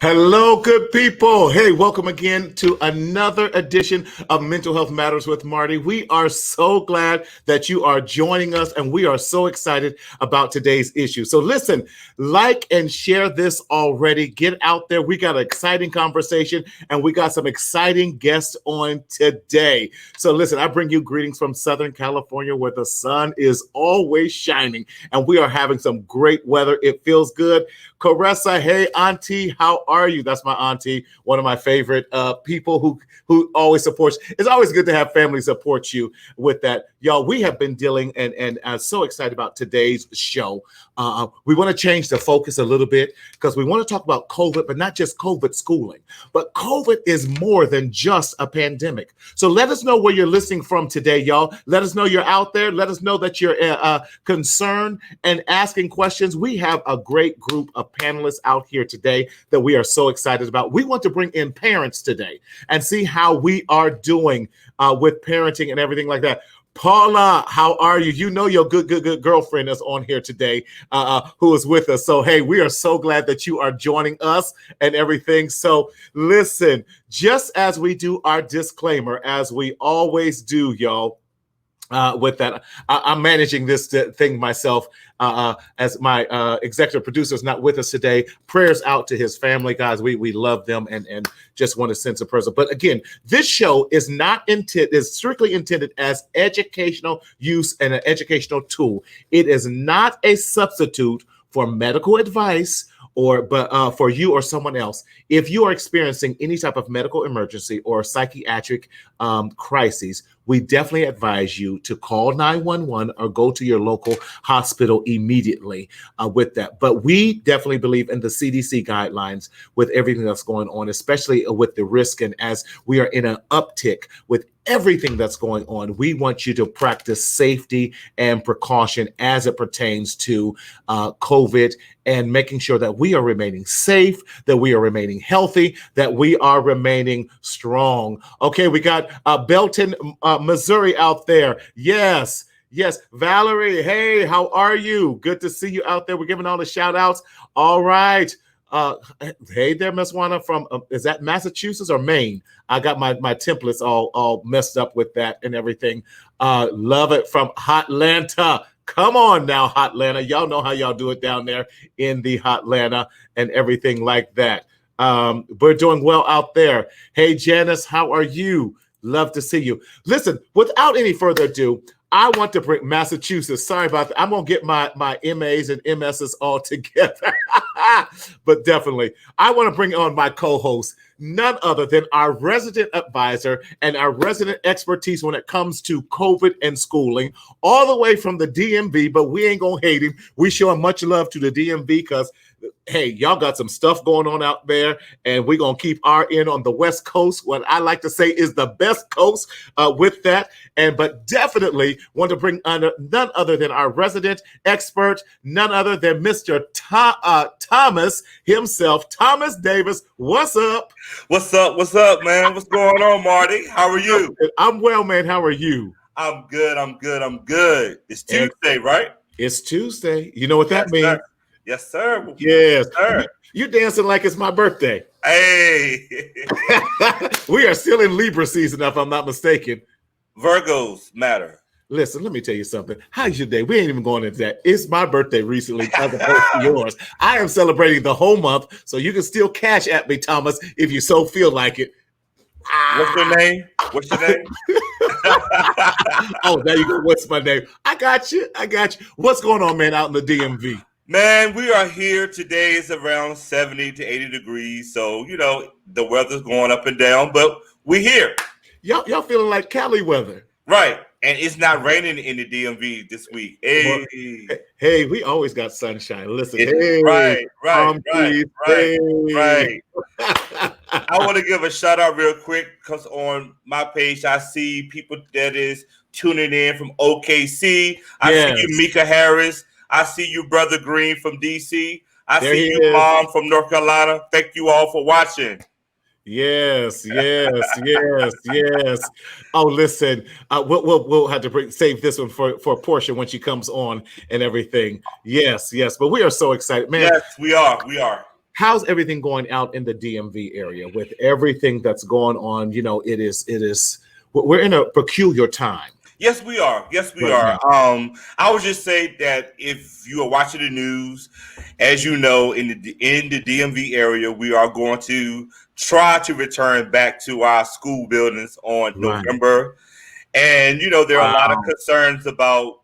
Hello, good people. Hey, welcome again to another edition of Mental Health Matters with Marty. We are so glad that you are joining us, and we are so excited about today's issue. So listen, like and share this already. Get out there. We got an exciting conversation, and we got some exciting guests on today. So listen, I bring you greetings from Southern California, where the sun is always shining, and we are having some great weather. It feels good. Caressa, hey, auntie, how are you? That's my auntie, one of my favorite people who always supports. It's always good to have family support you with that. Y'all, we have been dealing and so excited about today's show. We want to change the focus a little bit because we want to talk about COVID, but not just COVID schooling. But COVID is more than just a pandemic. So let us know where you're listening from today, y'all. Let us know you're out there. Let us know that you're concerned and asking questions. We have a great group of panelists out here today that we are so excited about. We want to bring in parents today and see how we are doing with parenting and everything like that. Paula, how are you? You know your good girlfriend is on here today who is with us. So, hey, we are so glad that you are joining us and everything. So, listen, just as we do our disclaimer, as we always do, y'all, with that, I'm managing this thing myself as my executive producer is not with us today. Prayers out to his family, guys. We love them and just want to send some prayers. But again, this show is strictly intended as educational use and an educational tool. It is not a substitute for medical advice but for you or someone else. If you are experiencing any type of medical emergency or psychiatric crises, we definitely advise you to call 911 or go to your local hospital immediately with that. But we definitely believe in the CDC guidelines with everything that's going on, especially with the risk. And as we are in an uptick with everything that's going on, we want you to practice safety and precaution as it pertains to COVID and making sure that we are remaining safe, that we are remaining healthy, that we are remaining strong. Okay, we got Belton, Missouri out there. Yes. Valerie, hey, how are you? Good to see you out there. We're giving all the shout outs. All right. Hey there, Miss Juana from, is that Massachusetts or Maine? I got my templates all messed up with that and everything. Love it from Hotlanta. Come on now, Hotlanta. Y'all know how y'all do it down there in the Hotlanta and everything like that. We're doing well out there. Hey, Janice, how are you? Love to see you. Listen, without any further ado, I want to bring Massachusetts. Sorry about that. I'm going to get my MAs and MSs all together. But definitely, I want to bring on my co-host, none other than our resident advisor and our resident expertise when it comes to COVID and schooling, all the way from the DMV, but we ain't going to hate him. We show him much love to the DMV because hey, y'all got some stuff going on out there, and we're going to keep our end on the West Coast, what I like to say is the best coast with that. But definitely want to bring under none other than our resident expert, none other than Mr. Thomas himself, Thomas Davis. What's up? What's up, man? What's going on, Marty? How are you? I'm well, man. How are you? I'm good. It's Tuesday, right? It's Tuesday. You know what that means? Sir. Yes, sir. Yes, sir. You dancing like it's my birthday. Hey. We are still in Libra season, if I'm not mistaken. Virgos matter. Listen, let me tell you something. How's your day? We ain't even going into that. It's my birthday recently as opposed to yours. I am celebrating the whole month, so you can still cash at me, Thomas, if you so feel like it. What's your name? Oh, there you go. What's my name? I got you. What's going on, man, out in the DMV? Man, we are here today. It's around 70 to 80 degrees. So, the weather's going up and down, but we're here. Y'all feeling like Cali weather. Right. And it's not raining in the DMV this week. Hey, we always got sunshine. Listen, right. I want to give a shout out real quick because on my page, I see people that is tuning in from OKC. I see you, Mika Harris. I see you, Brother Green from DC. I see you, Mom from North Carolina. Thank you all for watching. Yes. Oh, listen, we'll have to save this one for Portia when she comes on and everything. Yes. But we are so excited, man. Yes, we are. How's everything going out in the DMV area with everything that's going on? You know, we're in a peculiar time. Yes, we are. Yes, we Right are. now. I would just say that if you are watching the news, as you know, in the DMV area, we are going to try to return back to our school buildings on Right. November. And there are a lot of Wow. concerns about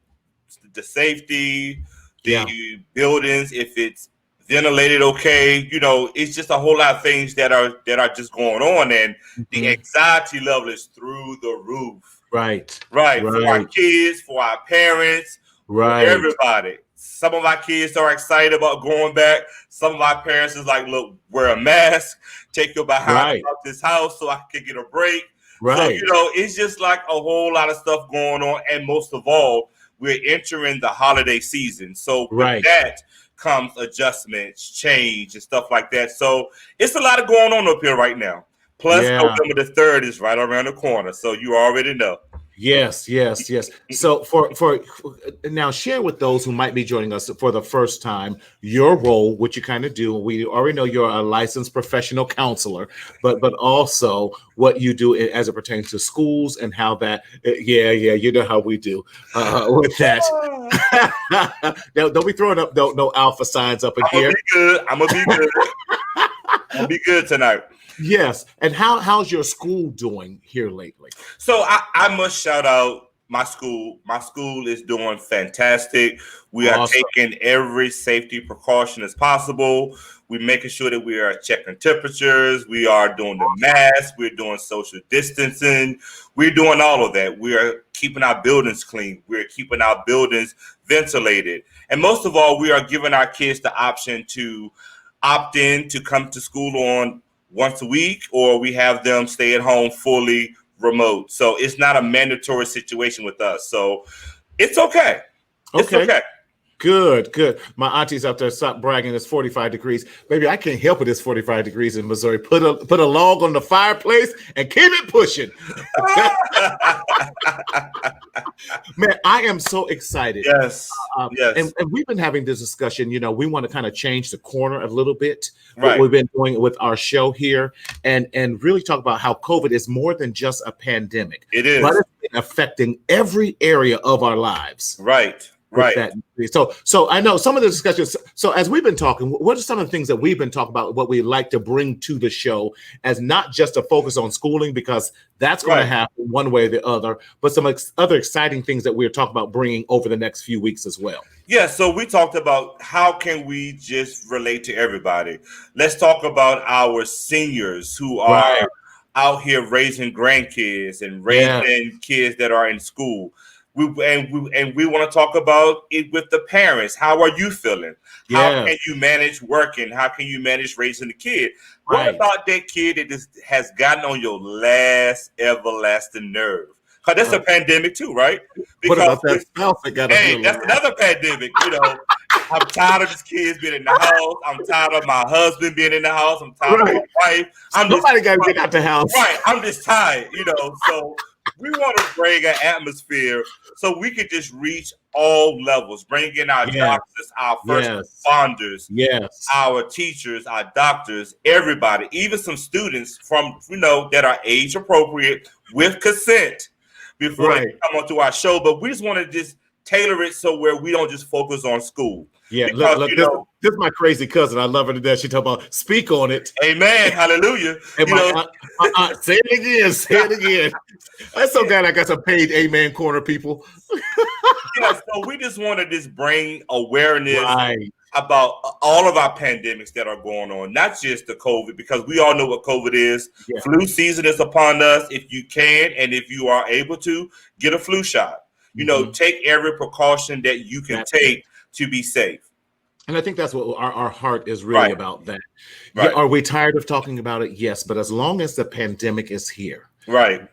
the safety, Yeah. the buildings, if it's ventilated okay. It's just a whole lot of things that are just going on, and the Mhm. anxiety level is through the roof. Right. Right, for our Right. kids, for our parents, for Right. everybody. Some of my kids are excited about going back. Some of my parents is like, look, wear a mask, take your behind Right. out this house so I can get a break. So, Right. it's just like a whole lot of stuff going on. And most of all, we're entering the holiday season. So with Right. that comes adjustments, change, and stuff like that. So it's a lot of going on up here right now. Plus, Yeah. November the 3rd is right around the corner. So you already know. Yes, yes, yes. So for now, share with those who might be joining us for the first time your role, what you kind of do. We already know you're a licensed professional counselor, but also what you do as it pertains to schools and how that. Yeah, you know how we do with that. Don't be throwing up no alpha signs up in here. I'm gonna be good. I'm gonna be good tonight. Yes. And how's your school doing here lately? So I must shout out my school. My school is doing fantastic. We are taking every safety precaution as possible. We're making sure that we are checking temperatures. We are doing the mask. We're doing social distancing. We're doing all of that. We are keeping our buildings clean. We're keeping our buildings ventilated. And most of all, we are giving our kids the option to opt in to come to school on once a week, or we have them stay at home fully remote. So it's not a mandatory situation with us. So it's okay. It's okay. Good. My auntie's out there stop bragging. It's 45 degrees. Baby, I can't help it. It's 45 degrees in Missouri. Put a log on the fireplace and keep it pushing. Man, I am so excited. Yes. And we've been having this discussion. We want to kind of change the corner a little bit. Right. What we've been doing with our show here and really talk about how COVID is more than just a pandemic. It is. But it's affecting every area of our lives. Right. That. So I know some of the discussions. So as we've been talking, what are some of the things that we've been talking about, what we like to bring to the show as not just a focus on schooling, because that's going to happen one way or the other, but some other exciting things that we're talking about bringing over the next few weeks as well. Yeah, so we talked about how can we just relate to everybody. Let's talk about our seniors who are out here raising grandkids and raising kids that are in school. We want to talk about it with the parents. How are you feeling? How can you manage working? How can you manage raising the kid? What about that kid that just has gotten on your last everlasting nerve? Because that's a pandemic too, right? Because what about that spouse that got that's another pandemic. I'm tired of these kids being in the house. I'm tired of my husband being in the house. I'm tired of my wife. Somebody got to get out the house. Right. I'm just tired, so we want to bring an atmosphere so we could just reach all levels, bring in our doctors, our first responders, our teachers, our doctors, everybody, even some students from, that are age appropriate with consent before they come onto our show. But we just want to just tailor it so where we don't just focus on school. Yeah, because, look, this is my crazy cousin. I love her to death. She talk about speak on it. Amen. Hallelujah. And say it again. Say it again. I'm so glad I got some paid Amen Corner people. So we just want to just bring awareness about all of our pandemics that are going on, not just the COVID, because we all know what COVID is. Yeah. Flu season is upon us. If you can and if you are able to, get a flu shot. Take every precaution that you can take to be safe. And I think that's what our heart is really about that. Are we tired of talking about it? Yes. But as long as the pandemic is here. Right.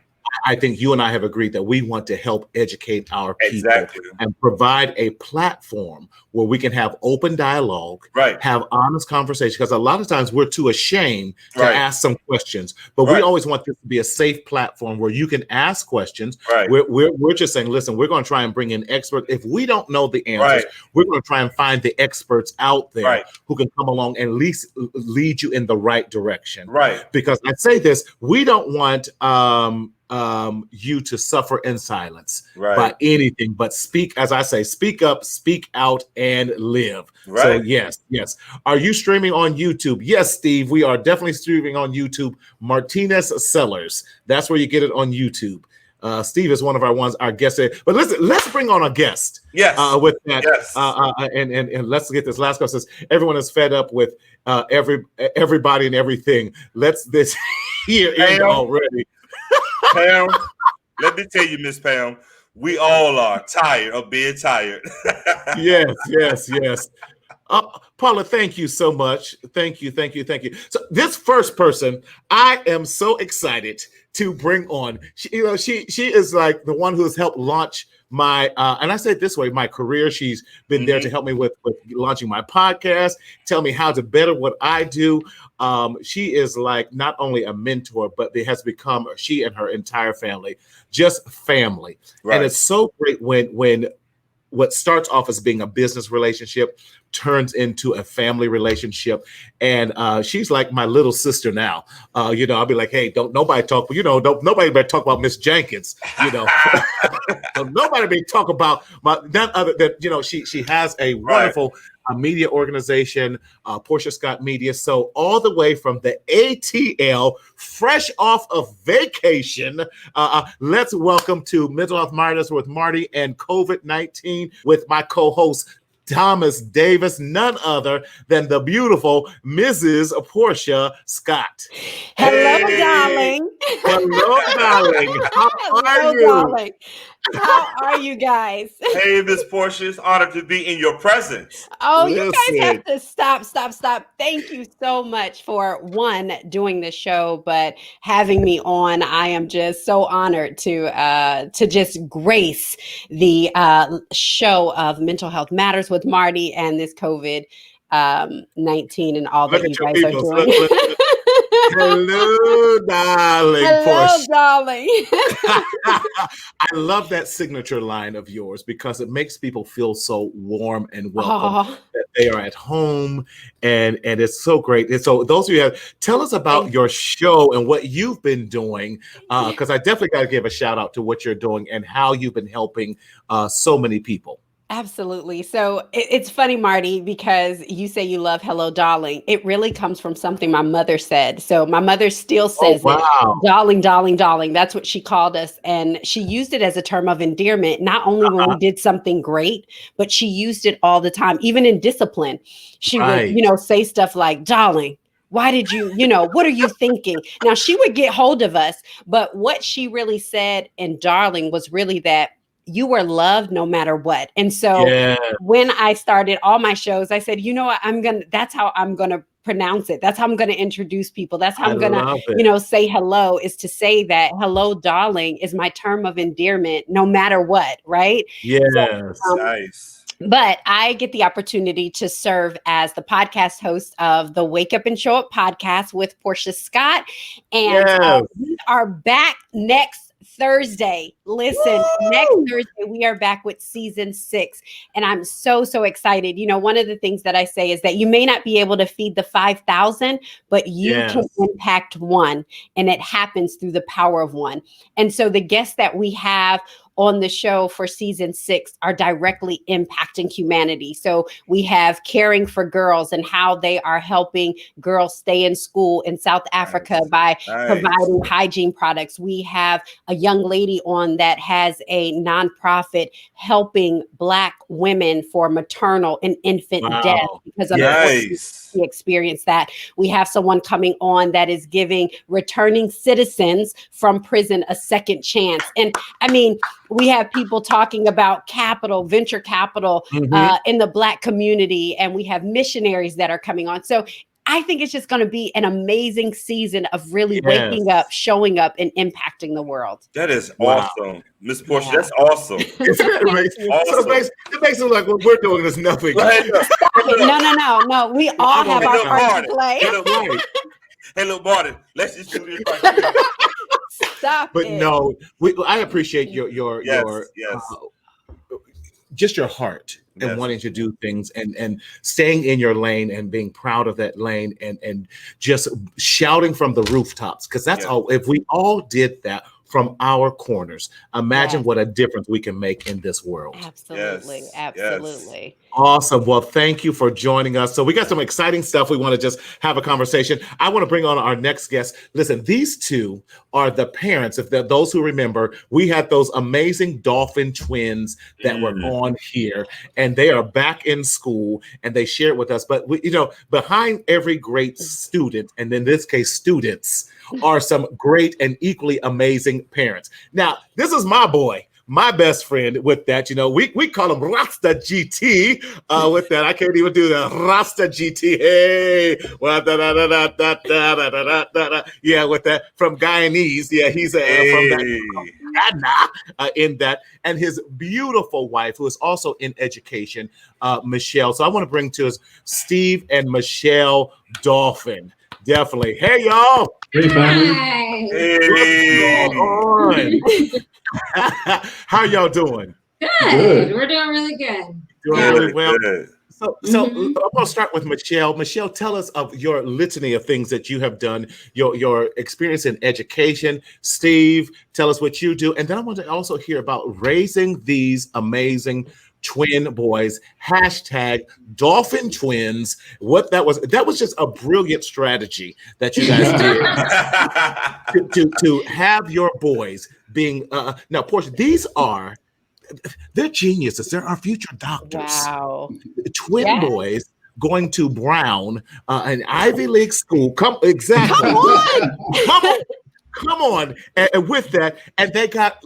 I think you and I have agreed that we want to help educate our people Exactly. and provide a platform where we can have open dialogue, Right. have honest conversation. Because a lot of times we're too ashamed to Right. ask some questions, but we always want this to be a safe platform where you can ask questions. Right. We're just saying, listen, we're going to try and bring in experts. If we don't know the answers, we're going to try and find the experts out there who can come along and at least lead you in the right direction. Right. Because I say this, we don't want you to suffer in silence by anything, but speak, as I say, speak up, speak out, and live. So yes. Are you streaming on YouTube? Yes, Steve, we are definitely streaming on YouTube. Martinez Sellers. That's where you get it on YouTube. Steve is one of our guests there. But listen, let's bring on a guest. Yes. With that. Yes. And let's get this last question. Everyone is fed up with everybody and everything. Let's this here end already. Pam, let me tell you, Miss Pam, we all are tired of being tired. Yes. Paula, thank you so much. Thank you. So this first person, I am so excited to bring on. She is like the one who has helped launch my, and I say it this way, my career. She's been there to help me with launching my podcast, tell me how to better what I do. She is like not only a mentor, but it has become, she and her entire family, just family. And it's so great when what starts off as being a business relationship turns into a family relationship. And she's like my little sister now. I'll be like, hey, don't nobody talk, nobody better talk about Miss Jenkins, Don't nobody be talk about none other than, she has a wonderful media organization, Portia Scott Media. So all the way from the ATL, fresh off of vacation, let's welcome to Mental Health Matters with Marty and COVID-19 with my co-host, Thomas Davis, none other than the beautiful Mrs. Portia Scott. Hello, darling. Hello, darling. How are you? Darling. How are you guys? Hey, Miss Portia, it's honored to be in your presence. Oh, you guys have to stop. Thank you so much for doing this show, but having me on. I am just so honored to just grace the show of Mental Health Matters with Marty and this COVID-19 and all that you guys are doing. Hello, darling. Hello, darling. I love that signature line of yours because it makes people feel so warm and welcome that they are at home, and it's so great. And so those of you tell us about your show and what you've been doing, because I definitely got to give a shout out to what you're doing and how you've been helping so many people. Absolutely. So it's funny, Marty, because you say you love Hello, Darling. It really comes from something my mother said. So my mother still says it. Darling, darling, darling. That's what she called us. And she used it as a term of endearment, not only when we did something great, but she used it all the time, even in discipline. She would, say stuff like, darling, why did you, what are you thinking? Now, she would get hold of us, but what she really said in darling was really that you were loved no matter what. And so when I started all my shows, I said, that's how I'm going to pronounce it. That's how I'm going to introduce people. That's how I'm going to, say hello, is to say that hello, darling, is my term of endearment, no matter what. Right. Yes. So, nice. But I get the opportunity to serve as the podcast host of the Wake Up and Show Up podcast with Portia Scott. And we are back next Thursday. Listen, next Thursday, we are back with season 6. And I'm so excited. One of the things that I say is that you may not be able to feed the 5,000, but you can impact one. And it happens through the power of one. And so the guests that we have on the show for season 6 are directly impacting humanity. So we have caring for girls and how they are helping girls stay in school in South Africa by providing hygiene products. We have a young lady on that has a nonprofit helping Black women for maternal and infant death because unfortunately we experienced that. We have someone coming on that is giving returning citizens from prison a second chance. And I mean, we have people talking about venture capital in the Black community, and we have missionaries that are coming on. So I think it's just going to be an amazing season of really waking up, showing up, and impacting the world. That is awesome, Miss Portia. That's awesome. Isn't that amazing? So it makes it like what we're doing is nothing. No. We all have our part to play. Hey, little Martin, let's just do this right here. Stop but it. No, I appreciate your just your heart and wanting to do things and staying in your lane and being proud of that lane and just shouting from the rooftops, because that's all. If we all did that from our corners, imagine what a difference we can make in this world. Absolutely. Absolutely. Awesome. Well, thank you for joining us. So we got some exciting stuff. We want to just have a conversation. I want to bring on our next guest. Listen, these two are the parents. If they're those who remember, we had those amazing dolphin twins that were on here, and they are back in school and they shared with us. But behind every great student, and in this case, students, are some great and equally amazing parents. Now, this is my boy, my best friend with that. We call him Rasta GT with that. I can't even do that. Rasta GT. Hey. Yeah, with that from Guyanese. Yeah, he's from that, in that. And his beautiful wife, who is also in education, Michelle. So I want to bring to us Steve and Michelle Dolphin. Definitely. Hey, y'all. Hey, family. Hey. How y'all doing? Good. We're doing really good. Doing really well. So I'm going to start with Michelle. Michelle, tell us of your litany of things that you have done, your experience in education. Steve, tell us what you do. And then I want to also hear about raising these amazing twin boys, #Dolphin Twins. That was just a brilliant strategy that you guys did to have your boys being now, Portia, they're geniuses. They're our future doctors. Wow. Twin boys going to Brown, an Ivy League school. Come on. And with that, and they got,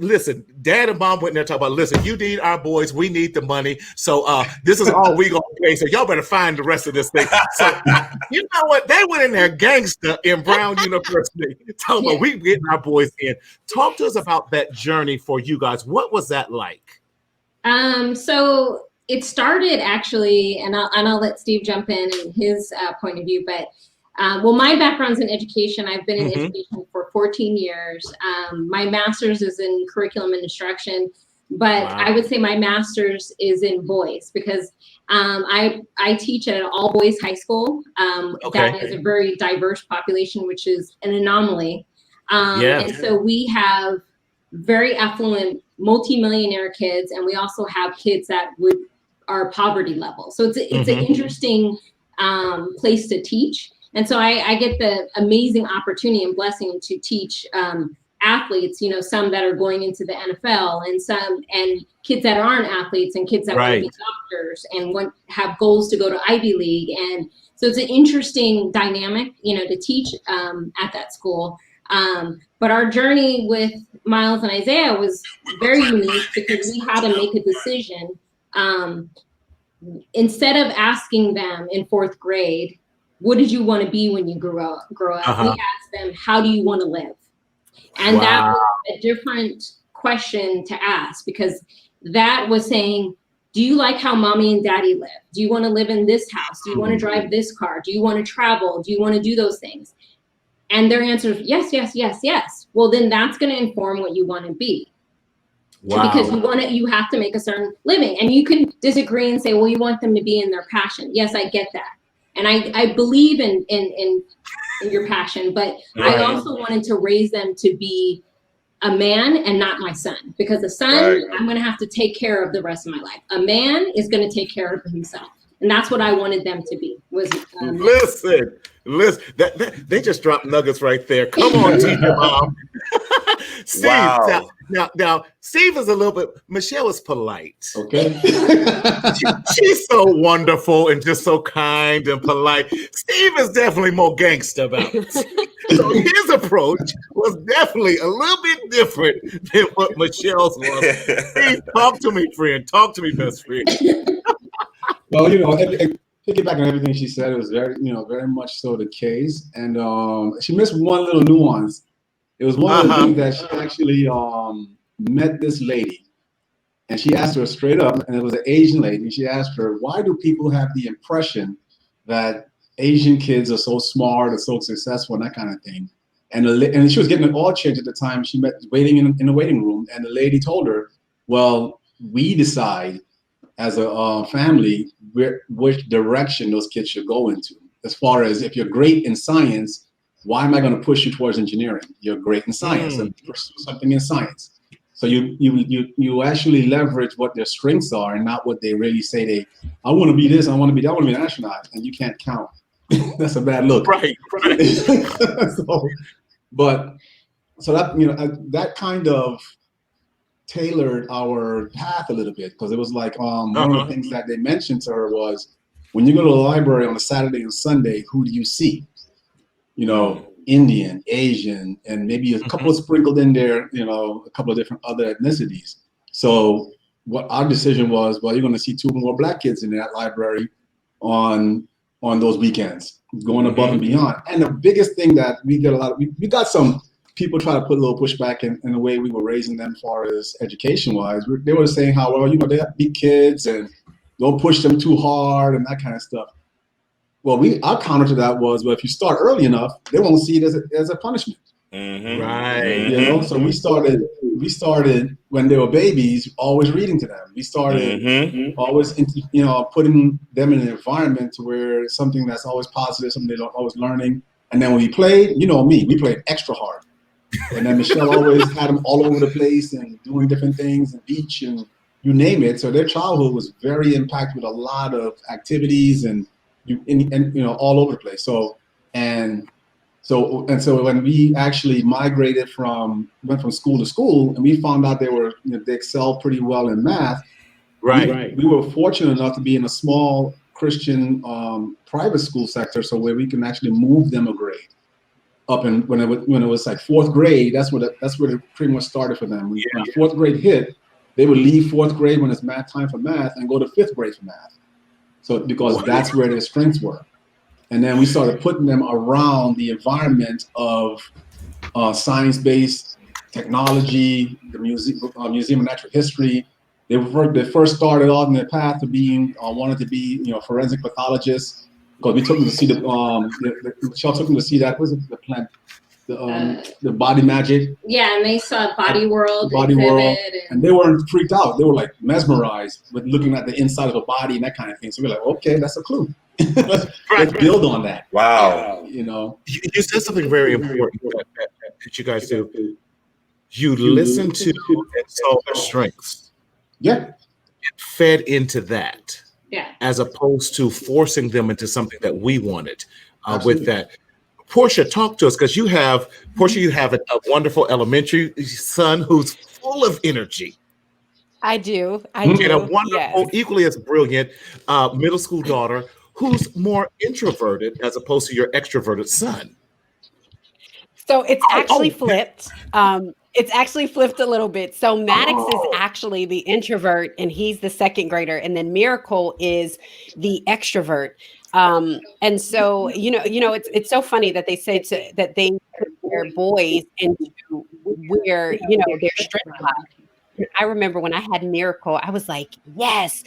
listen, Dad and Mom went in there talking about, listen, you need our boys, we need the money. So this is all we gonna pay. So y'all better find the rest of this thing. So you know what? They went in there gangster in Brown University, talking about we getting our boys in. Talk to us about that journey for you guys. What was that like? So it started actually, and I'll let Steve jump in his point of view, but well, my background's in education. I've been in education for 14 years. My master's is in curriculum and instruction, but I would say my master's is in boys because I teach at an all boys high school. That is a very diverse population, which is an anomaly. And so we have very affluent, multimillionaire kids, and we also have kids that are poverty level. So it's an interesting place to teach. And so I get the amazing opportunity and blessing to teach athletes, some that are going into the NFL and kids that aren't athletes and kids that want to be doctors and have goals to go to Ivy League. And so it's an interesting dynamic, to teach at that school. But our journey with Miles and Isaiah was very unique because we had to make a decision. Instead of asking them in 4th grade, what did you want to be when you grow up? We asked them, how do you want to live? And that was a different question to ask because that was saying, do you like how mommy and daddy live? Do you want to live in this house? Do you want to drive this car? Do you want to travel? Do you want to do those things? And their answer is yes, yes, yes, yes. Well, then that's going to inform what you want to be. Because you have to make a certain living. And you can disagree and say, well, you want them to be in their passion. Yes, I get that. And I believe in your passion, but I also wanted to raise them to be a man and not my son, because a son, I'm going to have to take care of the rest of my life. A man is going to take care of himself. And that's what I wanted them to be. Listen, they just dropped nuggets right there. Come on, teacher mom. Steve, now, Steve is a little bit, Michelle is polite. Okay. She's so wonderful and just so kind and polite. Steve is definitely more gangster about it. So his approach was definitely a little bit different than what Michelle's was. Steve, talk to me, friend. Talk to me, best friend. Well, piggyback on everything she said, it was very, very much so the case. And she missed one little nuance. It was one of the things that she actually met this lady, and she asked her straight up, and it was an Asian lady. She asked her, "Why do people have the impression that Asian kids are so smart or so successful and that kind of thing?" And she was getting an oil change at the time. She met waiting in the waiting room, and the lady told her, "Well, we decide as a family which direction those kids should go into. As far as if you're great in science, why am I going to push you towards engineering? You're great in science, and pursue something in science." So you actually leverage what their strengths are and not what they really say I want to be this, I want to be that, I want to be an astronaut, and you can't count. That's a bad look. Right. So that that kind of tailored our path a little bit, because it was like one of the things that they mentioned to her was, when you go to the library on a Saturday and Sunday, who do you see? Indian, Asian, and maybe a couple of sprinkled in there, a couple of different other ethnicities. So what our decision was, well, you're going to see 2 more Black kids in that library on those weekends, going above and beyond. And the biggest thing that we get we got some people try to put a little pushback in the way we were raising them as far as education-wise. They were saying how, well, they have big kids and don't push them too hard and that kind of stuff. Well, our counter to that was, well, if you start early enough, they won't see it as a punishment. Right. So we started when they were babies, always reading to them. We started always, putting them in an environment to where it's something that's always positive, something they're always learning. And then when we played, we played extra hard. And then Michelle always had them all over the place and doing different things, and beach and you name it. So their childhood was very impacted with a lot of activities and all over the place. So when we actually went from school to school, and we found out they excelled pretty well in math. Right. We were fortunate enough to be in a small Christian private school sector, so where we can actually move them a grade up. And when it was like 4th grade, that's where it pretty much started for them. When 4th grade hit, they would leave 4th grade when it's math time for math and go to 5th grade for math. So because that's where their strengths were. And then we started putting them around the environment of science-based technology, the Museum of Natural History. They first started off in their path to being wanted to be forensic pathologists, because we took them to see Michelle took them to see that, was it the plant, the Body Magic? Yeah, and they saw Body World. And they weren't freaked out. They were like mesmerized with looking at the inside of a body and that kind of thing. So we're like, okay, that's a clue. let's build on that. Wow. You said something very important that you guys do. You listen to and saw their strengths. Yeah. And fed into that. Yeah. As opposed to forcing them into something that we wanted with that. Portia, talk to us, because you have a wonderful elementary son who's full of energy. I do. And a wonderful, equally as brilliant middle school daughter who's more introverted as opposed to your extroverted son. So it's actually flipped. It's actually flipped a little bit. So Maddox is actually the introvert and he's the 2nd grader. And then Miracle is the extrovert. And so, it's so funny that they say that they put their boys into where, their strength lies. I remember when I had Miracle, I was like, yes,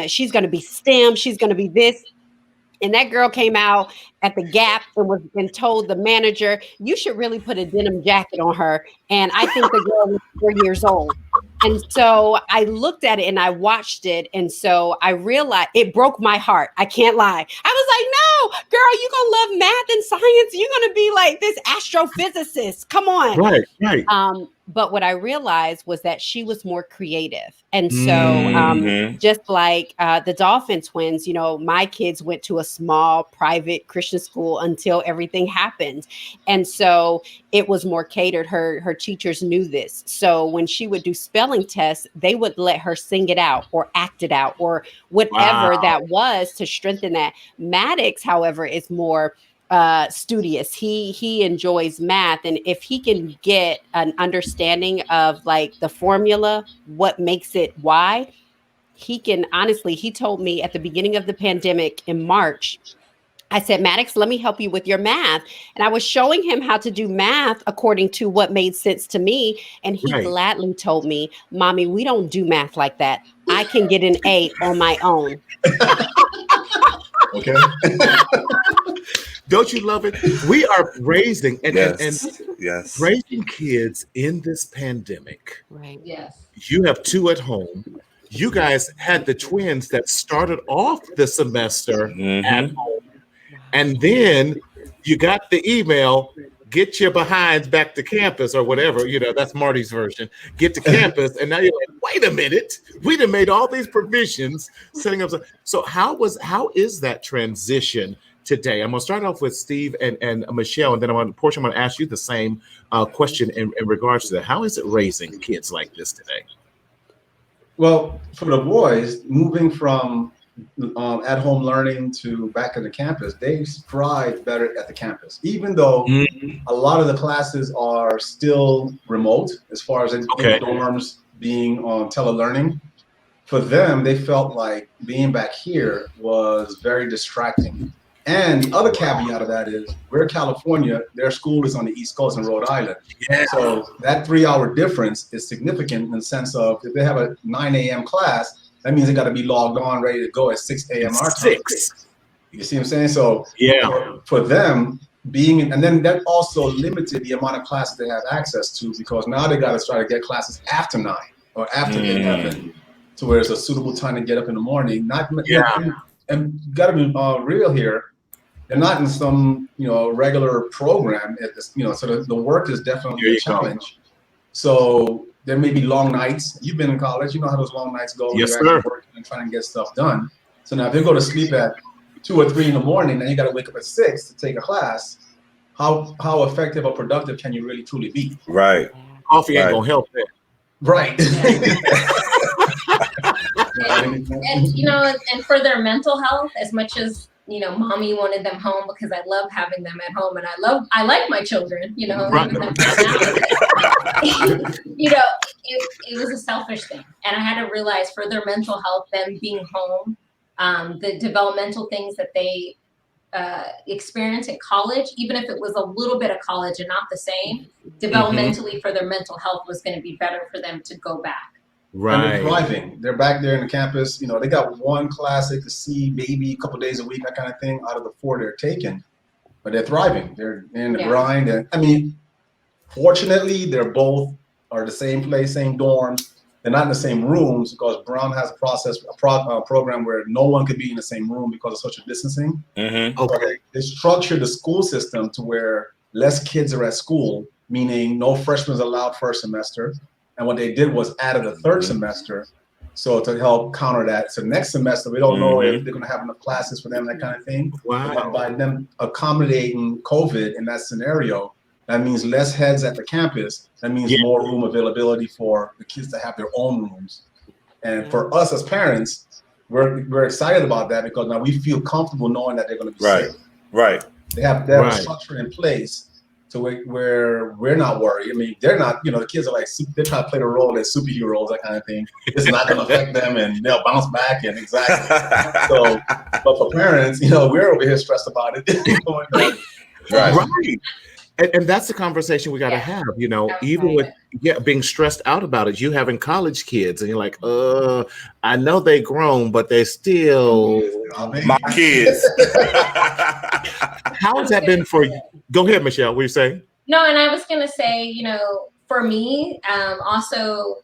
she's going to be STEM. She's going to be this. And that girl came out at the Gap and told the manager, you should really put a denim jacket on her. And I think the girl was 4 years old. And so I looked at it and I watched it. And so I realized it broke my heart. I can't lie. I was like, no, girl, you're going to love math and science. You're going to be like this astrophysicist. Come on. Right. But what I realized was that she was more creative. And so just like the Dolphin twins, my kids went to a small private Christian school until everything happened. And so it was more catered. Her teachers knew this. So when she would do spelling tests, they would let her sing it out or act it out or whatever that was to strengthen that. Maddox, however, is more studious. He enjoys math, and if he can get an understanding of like the formula, what makes it why, he can honestly, he told me at the beginning of the pandemic in March, I said, Maddox, let me help you with your math. And I was showing him how to do math according to what made sense to me. And he gladly told me, Mommy, we don't do math like that. I can get an A on my own. Okay. Don't you love it? We are raising and yes. raising kids in this pandemic. Right. Yes. You have two at home. You guys had the twins that started off the semester at home. And then you got the email, get your behinds back to campus or whatever, you know, that's Marty's version, get to campus. And now you're like, wait a minute, we done made all these provisions setting up. So how is that transition today? I'm gonna start off with Steve and Michelle, and then Portia, I'm gonna ask you the same question in regards to that. How is it raising kids like this today? Well, for the boys, moving from at-home learning to back at the campus, they thrive better at the campus, even though a lot of the classes are still remote as far as in dorms being on telelearning. For them, they felt like being back here was very distracting. And the other caveat of that is we're California, their school is on the East Coast in Rhode Island. Yeah. So that 3-hour difference is significant in the sense of if they have a 9 a.m. class, that means they got to be logged on, ready to go at 6 a.m. our time. You see what I'm saying? So for them, and then that also limited the amount of classes they have access to, because now they got to try to get classes after 9 or after 11 to where it's a suitable time to get up in the morning. And got to be real here. They're not in some, regular program at this, so the work is definitely a challenge. So there may be long nights. You've been in college, you know how those long nights go. Yes, you're actually working and trying to get stuff done. So now if they go to sleep at 2 or 3 in the morning, then you got to wake up at 6 to take a class. How effective or productive can you really truly be? Right. Coffee ain't gonna help that. Right. and for their mental health, as much as mommy wanted them home, because I love having them at home, and I like my children, right. It was a selfish thing, and I had to realize for their mental health, them being home, the developmental things that they experience in college, even if it was a little bit of college and not the same, developmentally for their mental health was going to be better for them to go back. Right. And they're thriving. They're back there in the campus. They got one class they could see maybe a couple days a week, that kind of thing, out of the 4 they're taking. But they're thriving. They're in the grind. And, fortunately, they're both are the same place, same dorms. They're not in the same rooms because Brown has a program where no one could be in the same room because of social distancing. Okay. They structured the school system to where less kids are at school, meaning no freshmen allowed first semester. And what they did was added a 3rd semester, so to help counter that. So next semester, we don't know if they're going to have enough classes for them, that kind of thing. Wow. But by them accommodating COVID in that scenario, that means less heads at the campus. That means more room availability for the kids to have their own rooms. And for us as parents, we're excited about that because now we feel comfortable knowing that they're going to be safe. Right. They have a structure in place to where we're not worried. They're not, the kids are like, they're trying to play the role as superheroes, that kind of thing. It's not going to affect them and they'll bounce back and So, but for parents, we're over here stressed about it. Right. And that's the conversation we got to have, even with being stressed out about it. You having college kids and you're like, I know they grown, but they still my kids. How has that been for you? Go ahead, Michelle. What are you saying? No, and I was going to say, for me, also,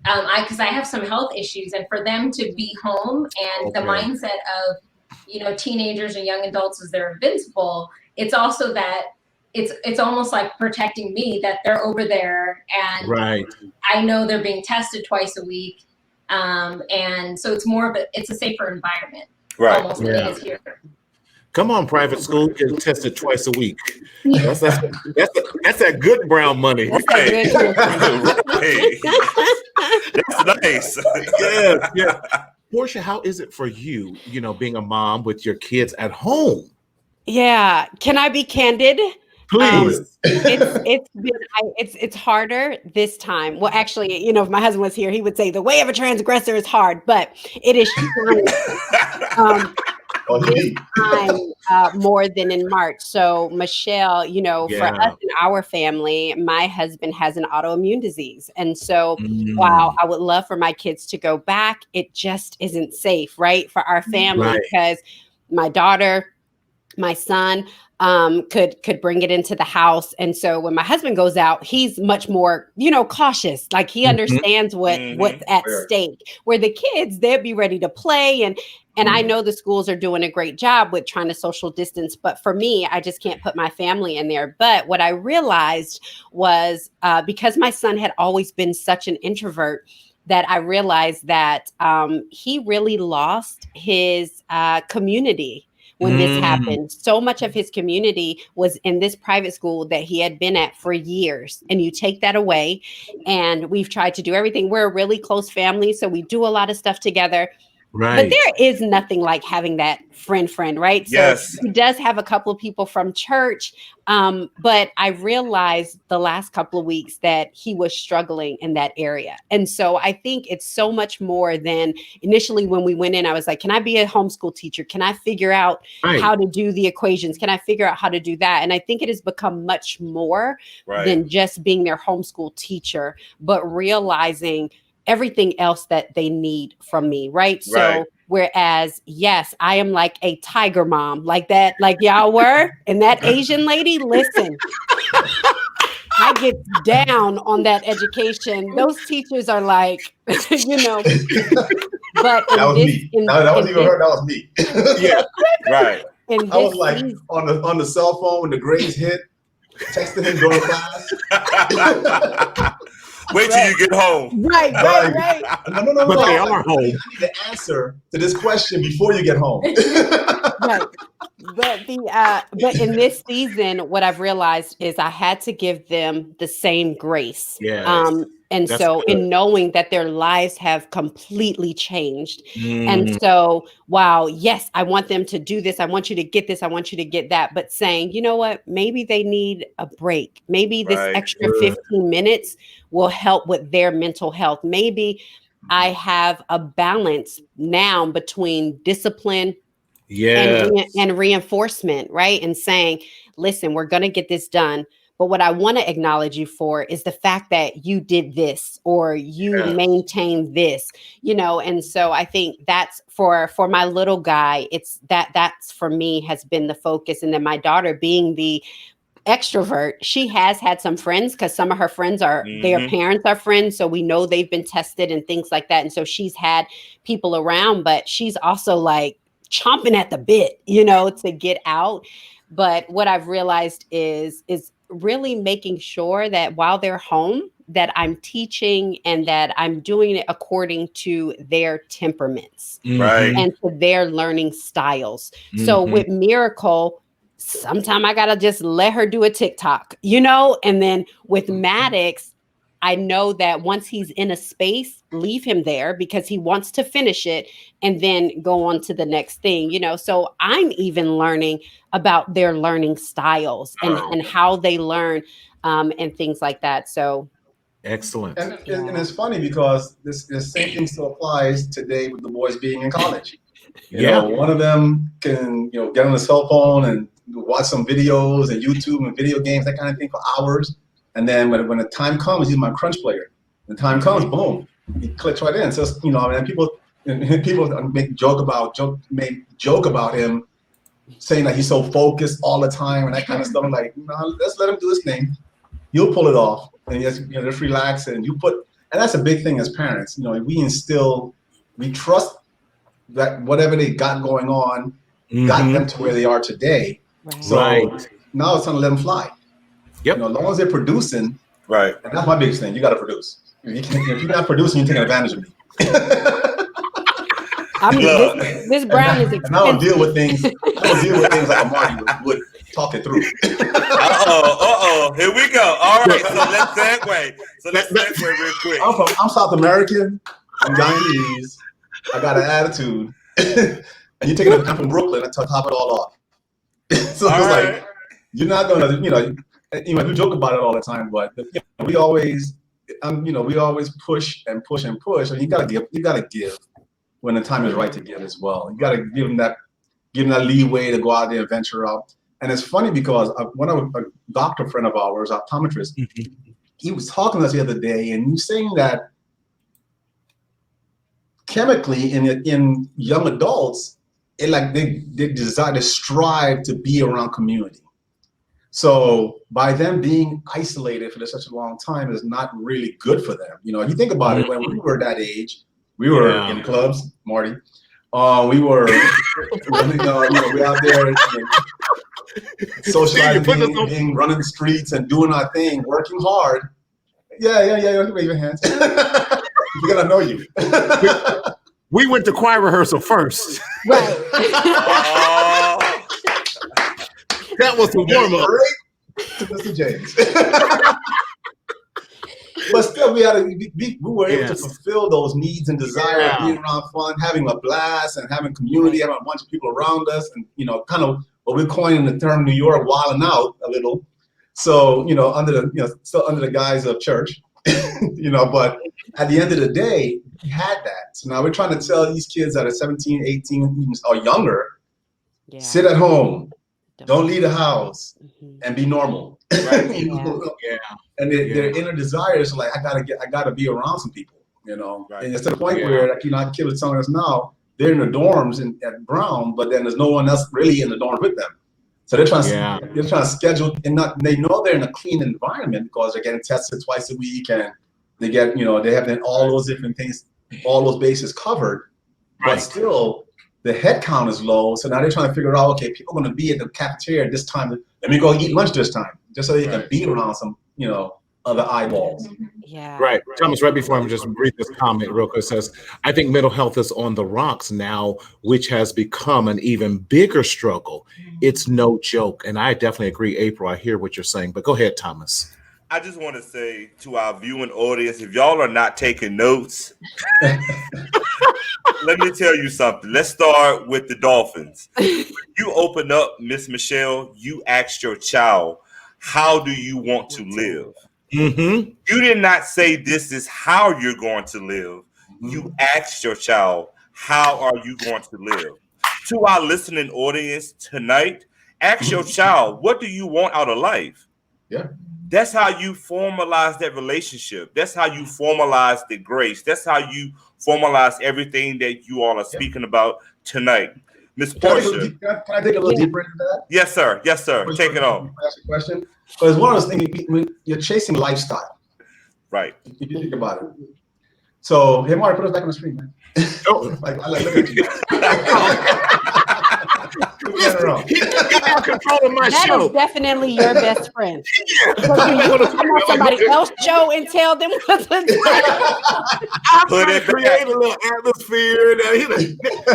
because I have some health issues, and for them to be home and the mindset of, teenagers and young adults as they're invincible, it's also that it's almost like protecting me that they're over there, and I know they're being tested twice a week, and so it's more of it's a safer environment, almost than it is here. Come on, private school, get tested twice a week. That's that good brown money. That's nice. Yeah. Portia, how is it for you, being a mom with your kids at home? Yeah. Can I be candid? Please. It's harder this time. Well, actually, you know, if my husband was here, he would say the way of a transgressor is hard, but it is this time more than in March. So Michelle, you know, for us in our family, my husband has an autoimmune disease. And so while I would love for my kids to go back, it just isn't safe, right? For our family, because my daughter, my son could bring it into the house. And so when my husband goes out, he's much more, you know, cautious. Like he understands what's at stake. Where the kids, they'd be ready to play. And I know the schools are doing a great job with trying to social distance. But for me, I just can't put my family in there. But what I realized was because my son had always been such an introvert, that I realized that he really lost his community when this happened. So much of his community was in this private school that he had been at for years. And you take that away, and we've tried to do everything. We're a really close family, so we do a lot of stuff together. But there is nothing like having that friend, right? Yes. So he does have a couple of people from church. But I realized the last couple of weeks that he was struggling in that area. And so I think it's so much more than initially when we went in, I was like, can I be a homeschool teacher? Can I figure out how to do the equations? Can I figure out how to do that? And I think it has become much more than just being their homeschool teacher, but realizing everything else that they need from me, right? So whereas, yes, I am like a tiger mom, like that, like y'all were, and that Asian lady, listen, I get down on that education. Those teachers are like, you know, but that was me. That wasn't even her, that was me. Yeah, right. I was like on the cell phone when the grades hit, texting him during class. Wait till you get home. Right. No. But they are home. I need the answer to this question before you get home. Right. But in this season, what I've realized is I had to give them the same grace. And that's so good. In knowing that their lives have completely changed. And so, wow, yes, I want them to do this. I want you to get this. I want you to get that. But saying, you know what, maybe they need a break. Maybe this extra 15 minutes will help with their mental health. Maybe I have a balance now between discipline and reinforcement, right? And saying, listen, we're going to get this done. But what I want to acknowledge you for is the fact that you did this or you maintained this, you know. And so I think that's for my little guy, it's that's for me has been the focus. And then my daughter being the extrovert, she has had some friends because some of her friends are their parents are friends. So we know they've been tested and things like that. And so she's had people around, but she's also like chomping at the bit, you know, to get out. But what I've realized is really making sure that while they're home, that I'm teaching and that I'm doing it according to their temperaments and to their learning styles. So with Miracle, sometimes I gotta just let her do a TikTok, you know, and then with Maddox, I know that once he's in a space, leave him there because he wants to finish it and then go on to the next thing, you know. So I'm even learning about their learning styles and how they learn and things like that. So excellent. And it's funny because this same thing still applies today with the boys being in college. You know, one of them can, you know, get on the cell phone and watch some videos and YouTube and video games, that kind of thing for hours. And then when the time comes, he's my crunch player. The time comes, boom, he clicks right in. So, you know, and people make joke about him saying that he's so focused all the time and that kind of stuff. I'm like, no, let's let him do his thing. You'll pull it off, and just relax. And and that's a big thing as parents. You know, we trust that whatever they got going on got them to where they are today. So now it's time to let them fly. You know, as long as they're producing, and that's my biggest thing. You got to produce. If you're not producing, you're taking advantage of me. This brown is expensive. And I don't deal with things. Like a Marty would talk it through. Here we go. All right, so let's segue real quick. I'm South American. I'm Guyanese. I got an attitude. And you're taking it from Brooklyn to top it all off. So it's like, you're not gonna, we joke about it all the time, but we always, we always push and push and push, and you gotta give when the time is right to give as well. You gotta give them that leeway to go out there and venture out. And it's funny because one of a doctor friend of ours, optometrist, he was talking to us the other day, and he was saying that chemically in young adults, they desire to strive to be around community. So by them being isolated for such a long time is not really good for them. You think about it, when we were that age, we were in clubs, Marty. We were, we out there socializing, running the streets and doing our thing, working hard. Yeah. Wave your hands. We gotta know you. We went to choir rehearsal first. Right. That was the warm up. To Mr. James. But still, we were able to fulfill those needs and desires of being around fun, having a blast, and having community, having a bunch of people around us, and kind of what we're coining the term New York wilding out a little. So still under the guise of church, But at the end of the day, we had that. So now we're trying to tell these kids that are 17, 18, or younger, sit at home, don't leave the house, and be normal. Right? And their inner desire is like, I gotta be around some people, Right. And it's to the point where, like, our kids are telling us now, they're in the dorms at Brown, but then there's no one else really in the dorm with them. So they're trying to schedule, and they know they're in a clean environment because they're getting tested twice a week, and they get, they have all those different things, all those bases covered, but still the head count is low. So now they're trying to figure out, okay, people are going to be at the cafeteria at this time. Let me go eat lunch this time, just so they can be around some, other eyeballs. Yeah. Right. Thomas, right before I'm just read this comment real quick, says, I think mental health is on the rocks now, which has become an even bigger struggle. It's no joke. And I definitely agree, April. I hear what you're saying, but go ahead, Thomas. I just want to say to our viewing audience, if y'all are not taking notes, let me tell you something. Let's start with the Dolphins. You open up, Miss Michelle, you asked your child, how do you want to live? Mm-hmm. You did not say this is how you're going to live. You asked your child, how are you going to live? To our listening audience tonight, ask your child, what do you want out of life? Yeah. That's how you formalize that relationship. That's how you formalize the grace. That's how you formalize everything that you all are speaking about tonight. Miss Portia. Can I dig a little deeper into that? Yes, sir. Yes, sir. Take it on. Ask a question. Because one of those things, you're chasing lifestyle. Right. If you think about it. So, hey, Marty, put us back on the screen, man. Oh. I look at you. He's got control of my that show. Is definitely your best friend. Come on somebody else's show and tell them what to do. I'm trying to create a little atmosphere.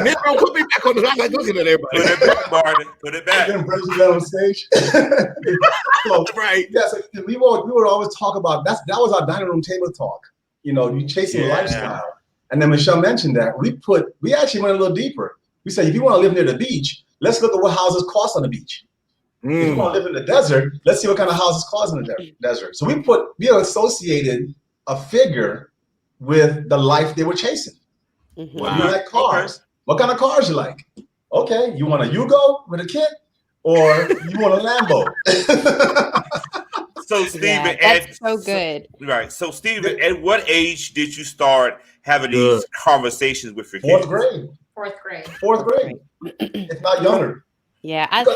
Nick, don't put me back on the. I'm like looking at everybody. Put it back, Marty. Put it back. Then Brent on stage. So, right. Yes, we would always talk about that was our dining room table talk. You chasing lifestyle. And then Michelle mentioned that we actually went a little deeper. We said, if you want to live near the beach, let's look at what houses cost on the beach. If you want to live in the desert, let's see what kind of houses cost in the desert. So we associated a figure with the life they were chasing. Mm-hmm. Wow. You like cars. Okay. What kind of cars you like? Okay, you want a Yugo with a kit, or you want a Lambo? So, Stephen, that's so good. Right. So, Stephen, at what age did you start having these conversations with your kids? Fourth grade. Fourth grade. If not younger. Yeah, and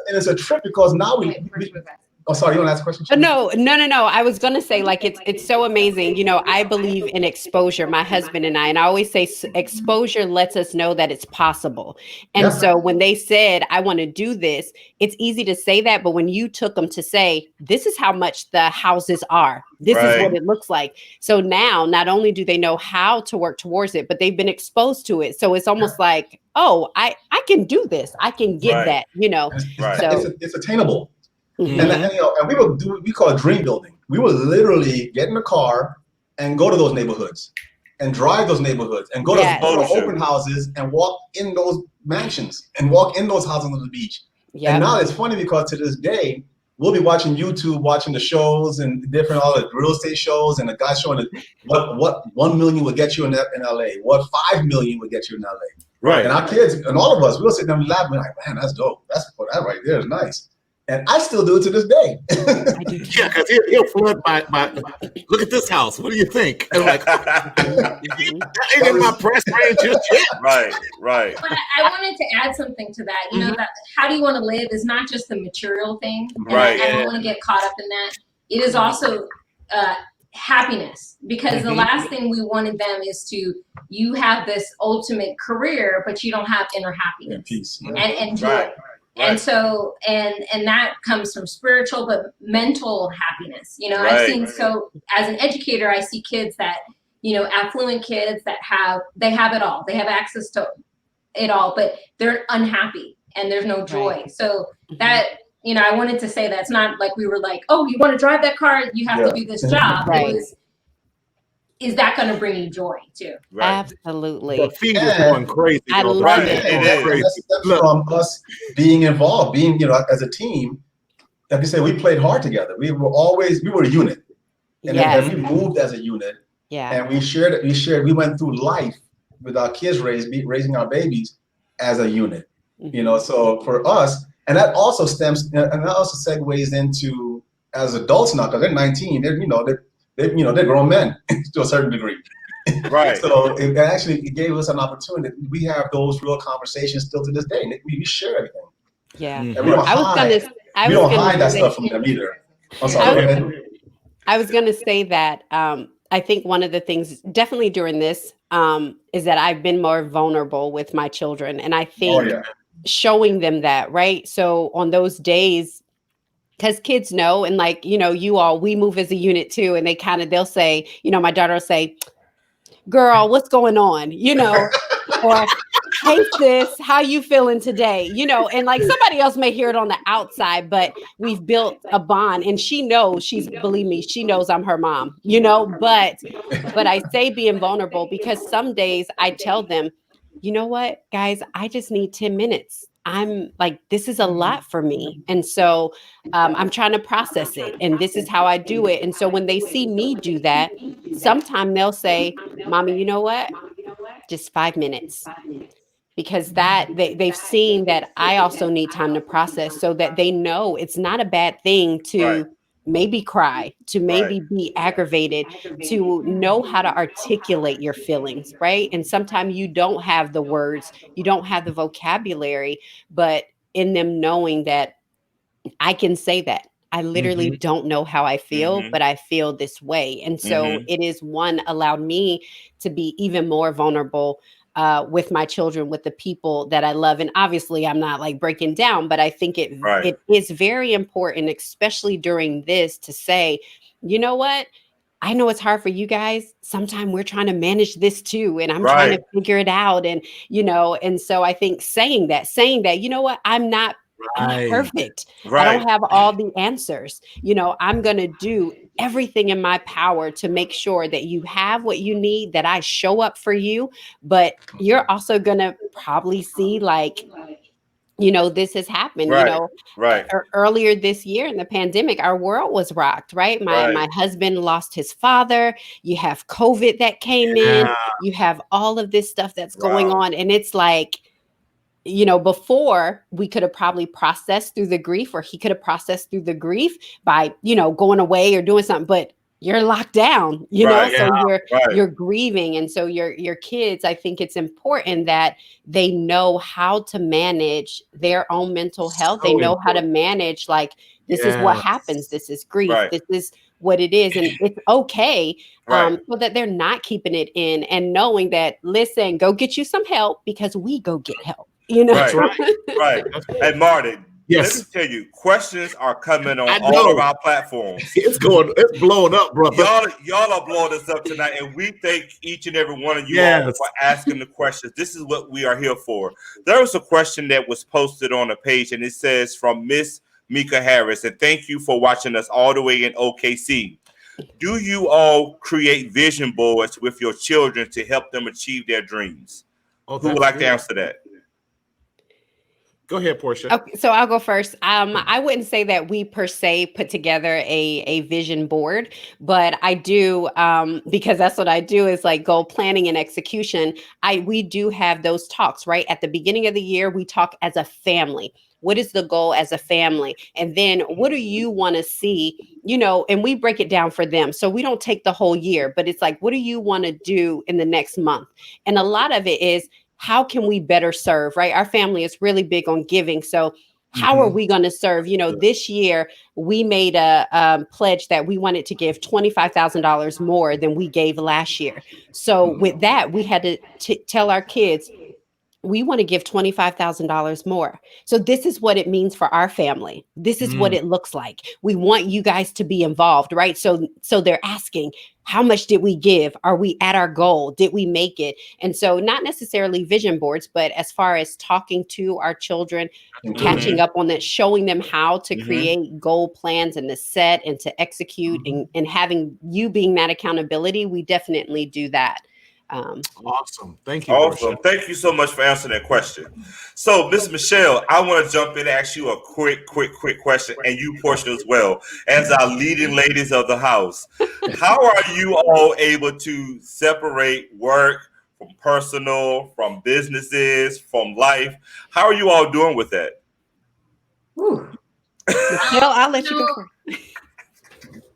it's a trip because now oh, sorry, you want to ask a question? No. I was going to say, like, it's so amazing. I believe in exposure, my husband and I always say exposure lets us know that it's possible. And so when they said, I want to do this, it's easy to say that. But when you took them to say, this is how much the houses are, this is what it looks like. So now not only do they know how to work towards it, but they've been exposed to it. So it's almost like, oh, I can do this. I can get that, So it's attainable. Mm-hmm. And we call it dream building. We will literally get in a car and go to those neighborhoods and drive those neighborhoods and go to open houses and walk in those mansions and walk in those houses on the beach Yeah. And now it's funny because to this day, we'll be watching YouTube, watching the shows and different all the real estate shows, and the guy showing what 1 million would get you in LA, what 5 million would get you in LA. Right. And our kids and all of us, we'll sit there and laugh and be like, man, that's dope. That right there is nice. And I still do it to this day. I do too. Yeah, because he'll flood my look at this house. What do you think? And like, that ain't in my price range just yet. Right. But I wanted to add something to that. You know, that how do you want to live is not just the material thing. And Right. I don't want to get caught up in that. It is also happiness, because the last thing we wanted them is you have this ultimate career, but you don't have inner happiness Peace. and joy. Right. And so, and that comes from spiritual, but mental happiness. You know, I've seen, so as an educator, I see kids that, you know, affluent kids that they have it all. They have access to it all, but they're unhappy and there's no joy. Right. So that, you know, I wanted to say that's not like we were like, oh, you want to drive that car, you have to do this job. Right. It was, is that going to bring you joy too? Right. Absolutely. The feed is going crazy. I though. love The it. feed is It is. crazy. That's from us being involved, being, you know, as a team. Like you said, we played hard together. We were a unit. And Yes. then we moved as a unit. Yeah. And we went through life with our kids raising our babies as a unit. You know, so for us, and that also segues into as adults now, because they're 19, they're grown men to a certain degree. Right. So it gave us an opportunity. We have those real conversations still to this day. We share everything. Yeah. And we don't hide that stuff from them either. I'm sorry. I was going to say that I think one of the things definitely during this is that I've been more vulnerable with my children. And I think showing them that, right? So on those days, because kids know, and like, you know, we move as a unit too. And they'll say, you know, my daughter will say, girl, what's going on? You know, or hey sis, how you feeling today? You know, and like somebody else may hear it on the outside, but we've built a bond, and she knows believe me, she knows I'm her mom, you know, but I say being vulnerable because some days I tell them, you know what, guys, I just need 10 minutes. I'm like, this is a lot for me. And so I'm trying to process it. And this is how I do it. And so when they see me do that, sometime they'll say, Mommy, you know what? Just 5 minutes. Because they've seen that I also need time to process, so that they know it's not a bad thing to maybe cry, to maybe be aggravated, to know how to articulate your feelings, right? And sometimes you don't have the words, you don't have the vocabulary, but in them knowing that I can say that. I literally don't know how I feel, but I feel this way. And so it is allowed me to be even more vulnerable with my children, with the people that I love. And obviously I'm not like breaking down, but I think it is very important, especially during this, to say, you know what? I know it's hard for you guys. Sometimes we're trying to manage this too. And I'm trying to figure it out. And, you know, and so I think saying that, you know what? I'm not perfect. I don't have all the answers. You know, I'm going to do everything in my power to make sure that you have what you need, that I show up for you. But you're also going to probably see, like, you know, this has happened, you know, earlier this year in the pandemic, our world was rocked, right? My husband lost his father. You have COVID that came in. You have all of this stuff that's going on. And it's like, you know, before we could have probably processed through the grief, or he could have processed through the grief by, you know, going away or doing something, but you're locked down, you know, so you're grieving. And so your kids, I think it's important that they know how to manage their own mental health. They know how to manage, like, this is what happens. This is grief. This is what it is. And it's okay. So that they're not keeping it in, and knowing that, listen, go get you some help, because we go get help. You know, right. Hey, Marty. Yes. Let me tell you, questions are coming on all of our platforms. It's blowing up, brother. Y'all are blowing us up tonight, and we thank each and every one of you all for asking the questions. This is what we are here for. There was a question that was posted on a page, and it says, from Miss Mika Harris, and thank you for watching us all the way in OKC. Do you all create vision boards with your children to help them achieve their dreams? Who would like to answer that? Go ahead, Portia. Okay, so I'll go first. I wouldn't say that we per se put together a vision board, but I do, because that's what I do is like goal planning and execution. We do have those talks, right? At the beginning of the year, we talk as a family. What is the goal as a family? And then what do you want to see? And we break it down for them. So we don't take the whole year, but it's like, what do you want to do in the next month? And a lot of it is, how can we better serve, right? Our family is really big on giving. So how are we going to serve? This year we made a pledge that we wanted to give $25,000 more than we gave last year. So with that, we had to tell our kids, we want to give $25,000 more. So this is what it means for our family. This is what it looks like. We want you guys to be involved, right? So they're asking, how much did we give? Are we at our goal? Did we make it? And so not necessarily vision boards, but as far as talking to our children, catching up on that, showing them how to create goal plans and to set and to execute and having you being that accountability, we definitely do that. Awesome. Thank you. Awesome. Portia. Thank you so much for answering that question. So, Miss Michelle, I want to jump in and ask you a quick question, and you, Portia, as well, as our leading ladies of the house. How are you all able to separate work from personal, from businesses, from life? How are you all doing with that? Michelle, I'll let you go first.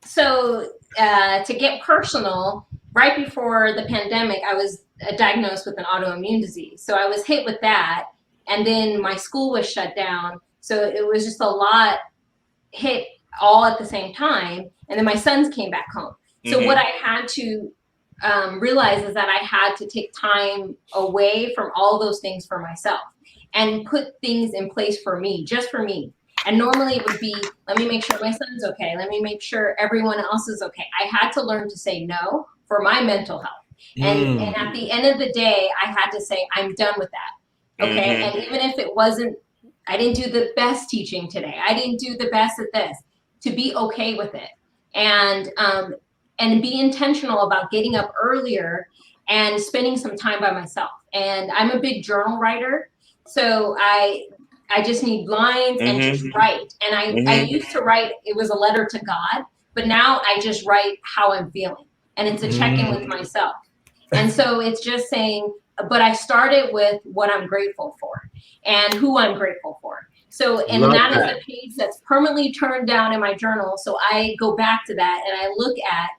So to get personal, right before the pandemic, I was diagnosed with an autoimmune disease. So I was hit with that. And then my school was shut down. So it was just a lot hit all at the same time. And then my sons came back home. So what I had to realize is that I had to take time away from all those things for myself and put things in place for me, just for me. And normally it would be, let me make sure my son's okay. Let me make sure everyone else is okay. I had to learn to say no for my mental health. And at the end of the day, I had to say, I'm done with that. Okay. And even if it wasn't, I didn't do the best teaching today. I didn't do the best at this, to be okay with it. And be intentional about getting up earlier and spending some time by myself. And I'm a big journal writer. So I just need lines and just write. And I used to write, it was a letter to God, but now I just write how I'm feeling. And it's a check-in with myself. And so it's just saying, but I started with what I'm grateful for and who I'm grateful for. So, and that is a page that's permanently turned down in my journal. So I go back to that and I look at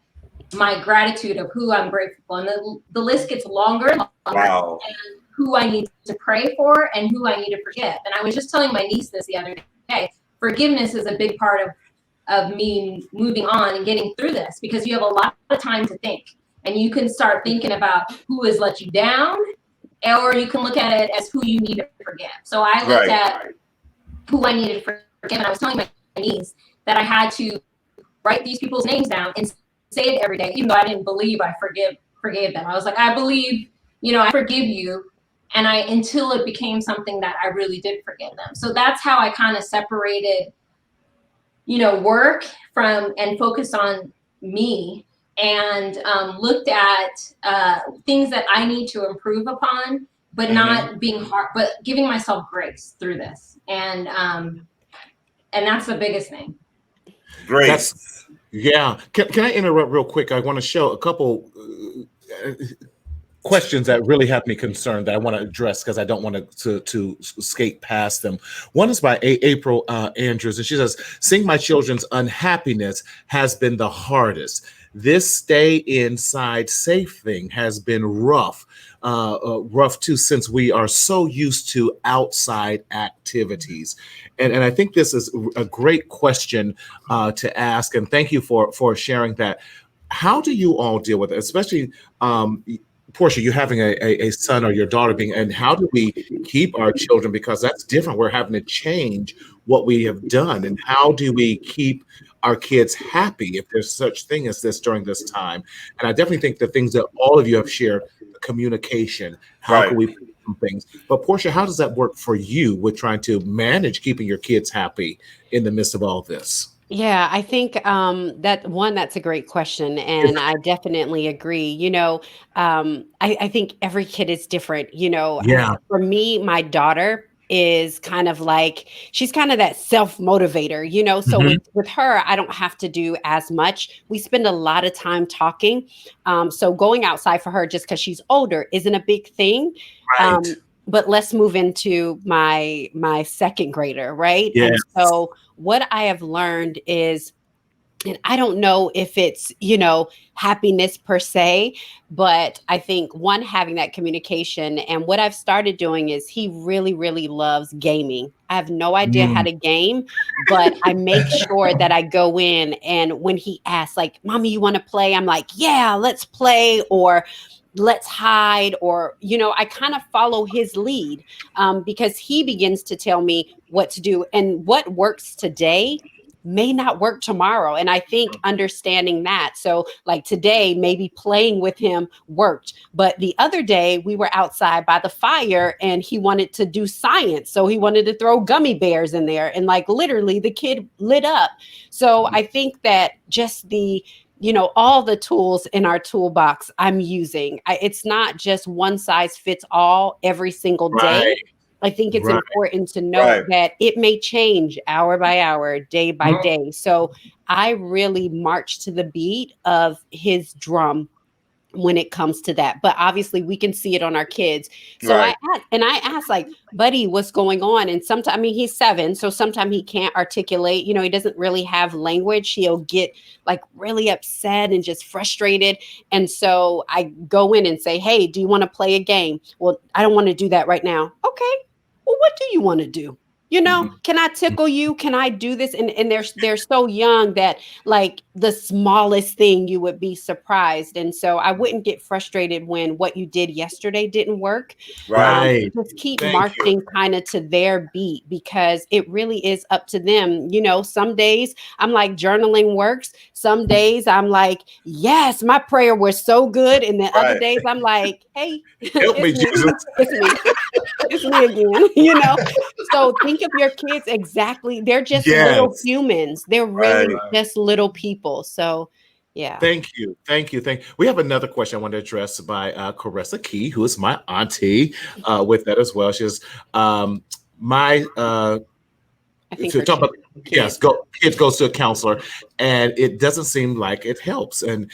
my gratitude of who I'm grateful for. And the list gets longer and longer. Wow. And who I need to pray for and who I need to forgive. And I was just telling my niece this the other day. Forgiveness is a big part of me moving on and getting through this, because you have a lot of time to think. And you can start thinking about who has let you down, or you can look at it as who you need to forgive. So I looked at who I needed to forgive, and I was telling my niece that I had to write these people's names down and say it every day, even though I didn't believe I forgave them. I was like, I believe, I forgive you. And until it became something that I really did forgive them. So that's how I kind of separated, work from and focused on me, and looked at things that I need to improve upon, but not being hard, but giving myself grace through this. And that's the biggest thing. Grace. Yeah. Can I interrupt real quick? I want to show a couple questions that really have me concerned that I want to address, because I don't want to skate past them. One is by April Andrews, and she says, seeing my children's unhappiness has been the hardest. This stay inside safe thing has been rough too, since we are so used to outside activities. And I think this is a great question to ask. And thank you for sharing that. How do you all deal with it? Especially, Portia, you having a son or your daughter being, and how do we keep our children? Because that's different. We're having to change what we have done. And how do we keep our kids happy if there's such thing as this during this time? And I definitely think the things that all of you have shared, communication, how can we do things? But Portia, how does that work for you with trying to manage keeping your kids happy in the midst of all this? Yeah, I think that's a great question. And I definitely agree. I think every kid is different. Yeah. For me, my daughter, is kind of like, she's kind of that self-motivator, you know? So with her, I don't have to do as much. We spend a lot of time talking. So going outside for her, just because she's older, isn't a big thing. Right. But let's move into my second grader, right? Yes. And so what I have learned is, and I don't know if it's, you know, happiness per se, but I think one, having that communication. And what I've started doing is, he really, really loves gaming. I have no idea how to game, but I make sure that I go in, and when he asks, like, Mommy, you want to play? I'm like, yeah, let's play, or let's hide, or, you know, I kind of follow his lead, because he begins to tell me what to do, and what works today may not work tomorrow. And I think understanding that. So like today, maybe playing with him worked, but the other day we were outside by the fire and he wanted to do science. So he wanted to throw gummy bears in there, and like literally the kid lit up. So I think that just the, you know, all the tools in our toolbox I'm using, it's not just one size fits all every single day. I think it's important to note that it may change hour by hour, day by day. So I really march to the beat of his drum when it comes to that. But obviously we can see it on our kids. So I ask like, buddy, what's going on? And sometimes, I mean, he's 7. So sometimes he can't articulate, you know, he doesn't really have language. He'll get like really upset and just frustrated. And so I go in and say, hey, do you want to play a game? Well, I don't want to do that right now. Okay. Well, what do you want to do? You know, can I tickle you? Can I do this? And they're so young that like the smallest thing you would be surprised. And so I wouldn't get frustrated when what you did yesterday didn't work. Just keep marching kind of to their beat, because it really is up to them. You know, some days I'm like, journaling works. Some days I'm like, yes, my prayer was so good. And then other days I'm like, hey, help me, Jesus. It's me again, you know? So think of your kids exactly. They're just little humans. They're really just little people. So, yeah. Thank you. We have another question I want to address by Caressa Key, who is my auntie, with that as well. She says, I think to talk about kids goes to a counselor, and it doesn't seem like it helps. And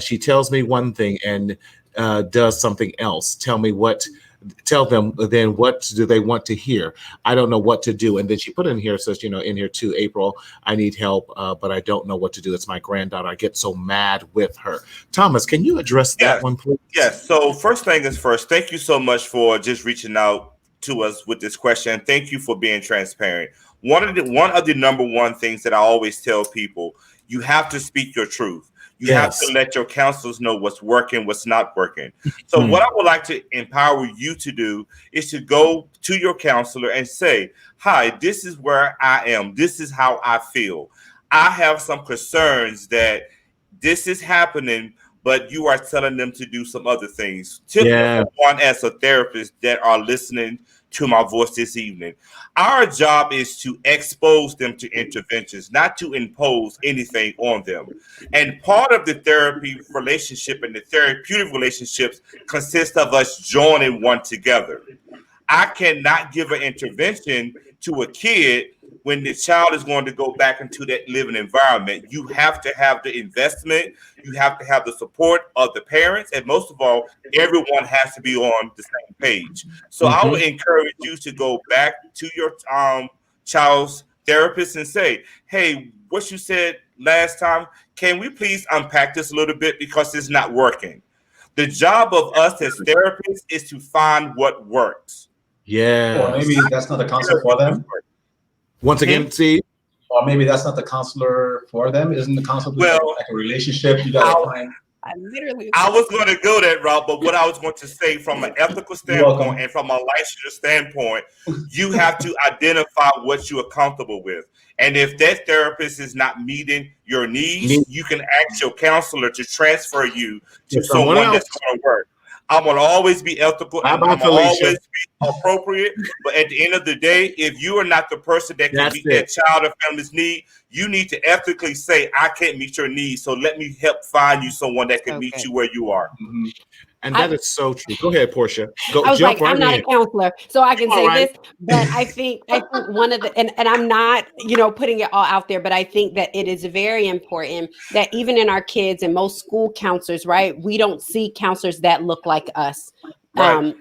she tells me one thing and does something else. Tell them then what do they want to hear. I don't know what to do. And then she put in here, says, you know, in here too, April, I need help, but I don't know what to do. It's my granddaughter. I get so mad with her. Thomas, can you address that one, please? Yes. So first thing is first, thank you so much for just reaching out to us with this question. Thank you for being transparent. One of the number one things that I always tell people, you have to speak your truth. You have to let your counselors know what's working, what's not working. So what I would like to empower you to do is to go to your counselor and say, hi, this is where I am. This is how I feel. I have some concerns that this is happening, but you are telling them to do some other things. Typical one as a therapist that are listening to my voice this evening. Our job is to expose them to interventions, not to impose anything on them. And part of the therapy relationship and the therapeutic relationships consists of us joining one together. I cannot give an intervention to a kid when the child is going to go back into that living environment. You have to have the investment. You have to have the support of the parents. And most of all, everyone has to be on the same page. So I would encourage you to go back to your child's therapist and say, hey, what you said last time, can we please unpack this a little bit because it's not working? The job of us as therapists is to find what works. Or maybe that's not the counselor for them. Once again, see, or maybe that's not the counselor for them. Isn't the counselor like a relationship? You gotta find. I was going to go that route, but what I was going to say from an ethical standpoint and from a licensure standpoint, you have to identify what you are comfortable with. And if that therapist is not meeting your needs, you can ask your counselor to transfer you to someone that's going to work. I'm going to always be ethical. I'm going to always be appropriate. But at the end of the day, if you are not the person that can meet that child or family's need, you need to ethically say, I can't meet your needs, so let me help find you someone that can meet you where you are. Mm-hmm. And that is so true. Go ahead, Portia. Go. I was jump like, right I'm not in. a counselor, so I can say right. this, but I think one of the, and I'm not, putting it all out there, but I think that it is very important that even in our kids and most school counselors, right, we don't see counselors that look like us. Right.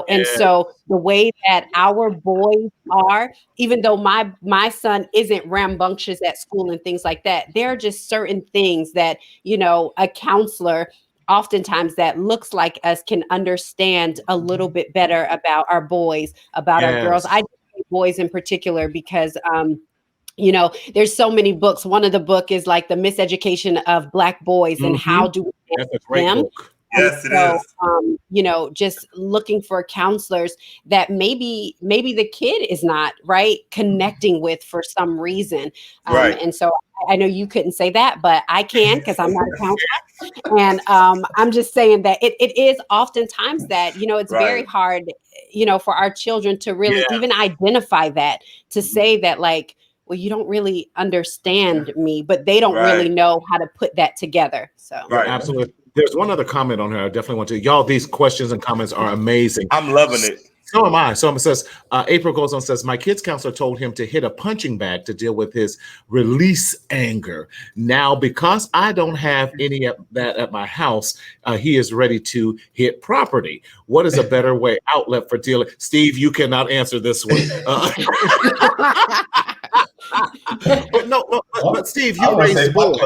And so the way that our boys are, even though my son isn't rambunctious at school and things like that, there are just certain things that, a counselor oftentimes that looks like us can understand a little bit better about our boys, about our girls. I say boys in particular because there's so many books. One of the book is like the miseducation of Black boys and how do we That's a great book. Yes, it is. Just looking for counselors that maybe the kid is not connecting with for some reason. And so I know you couldn't say that, but I can because I'm not a counselor. And I'm just saying that it is oftentimes that, it's very hard, for our children to really even identify that, to say that like, well, you don't really understand me, but they don't really know how to put that together. So absolutely. There's one other comment on here. I definitely want to. Y'all, these questions and comments are amazing. I'm loving it. So am I. So it says, April goes on, says, my kid's counselor told him to hit a punching bag to deal with his release anger. Now, because I don't have any of that at my house, he is ready to hit property. What is a better way outlet for dealing? Steve, you cannot answer this one. But Steve, you raised boys.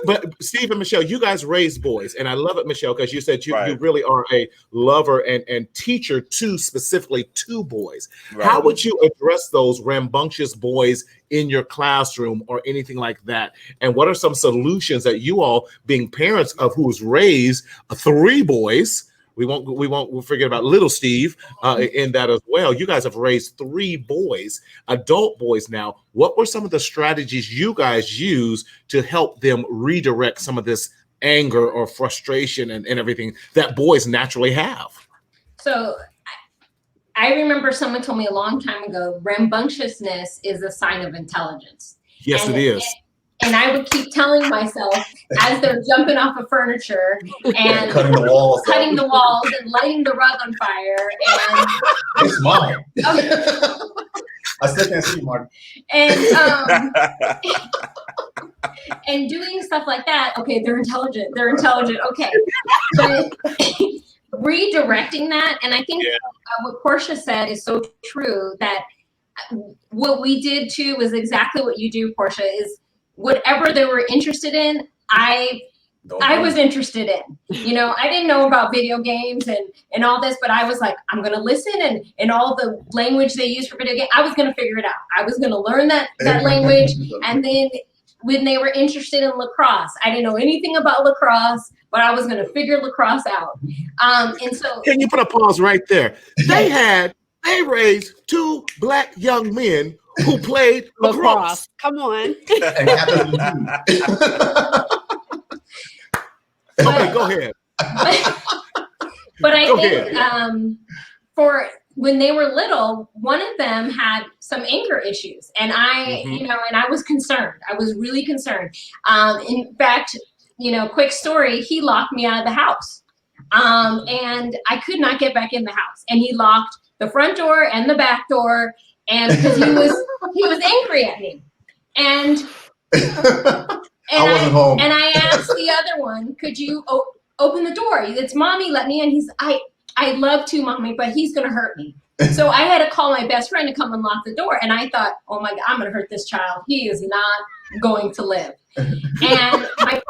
But Steve and Michelle, you guys raised boys, and I love it, Michelle, because you said you really are a lover and teacher to specifically to boys. How would you address those rambunctious boys in your classroom or anything like that? And what are some solutions that you all, being parents of who's raised 3 boys? We'll forget about little Steve in that as well. You guys have raised 3 boys, adult boys now. What were some of the strategies you guys use to help them redirect some of this anger or frustration and everything that boys naturally have? So I remember someone told me a long time ago, rambunctiousness is a sign of intelligence. Yes, it is. And I would keep telling myself as they're jumping off of furniture and cutting the walls and lighting the rug on fire. And it's mine. I still can't see Mark. And doing stuff like that. Okay, they're intelligent. Okay, but redirecting that, and I think what Portia said is so true. That what we did too was exactly what you do, Portia. Is whatever they were interested in, I was interested in. I didn't know about video games and all this, but I was like, I'm going to listen and all the language they use for video games, I was going to figure it out. I was going to learn that language. And then when they were interested in lacrosse, I didn't know anything about lacrosse, but I was going to figure lacrosse out. And so, can you put a pause right there? They raised 2 Black young men who played lacrosse. Come on. Okay, go ahead. But I think for when they were little, one of them had some anger issues, and I was concerned. I was really concerned. In fact, quick story, he locked me out of the house, and I could not get back in the house, and he locked the front door and the back door. And because he was angry at me, and I wasn't home. And I asked the other one, "Could you open the door? It's mommy, let me in." I love to, mommy, but he's gonna hurt me. So I had to call my best friend to come unlock the door, and I thought, oh my God, I'm gonna hurt this child. He is not going to live. And my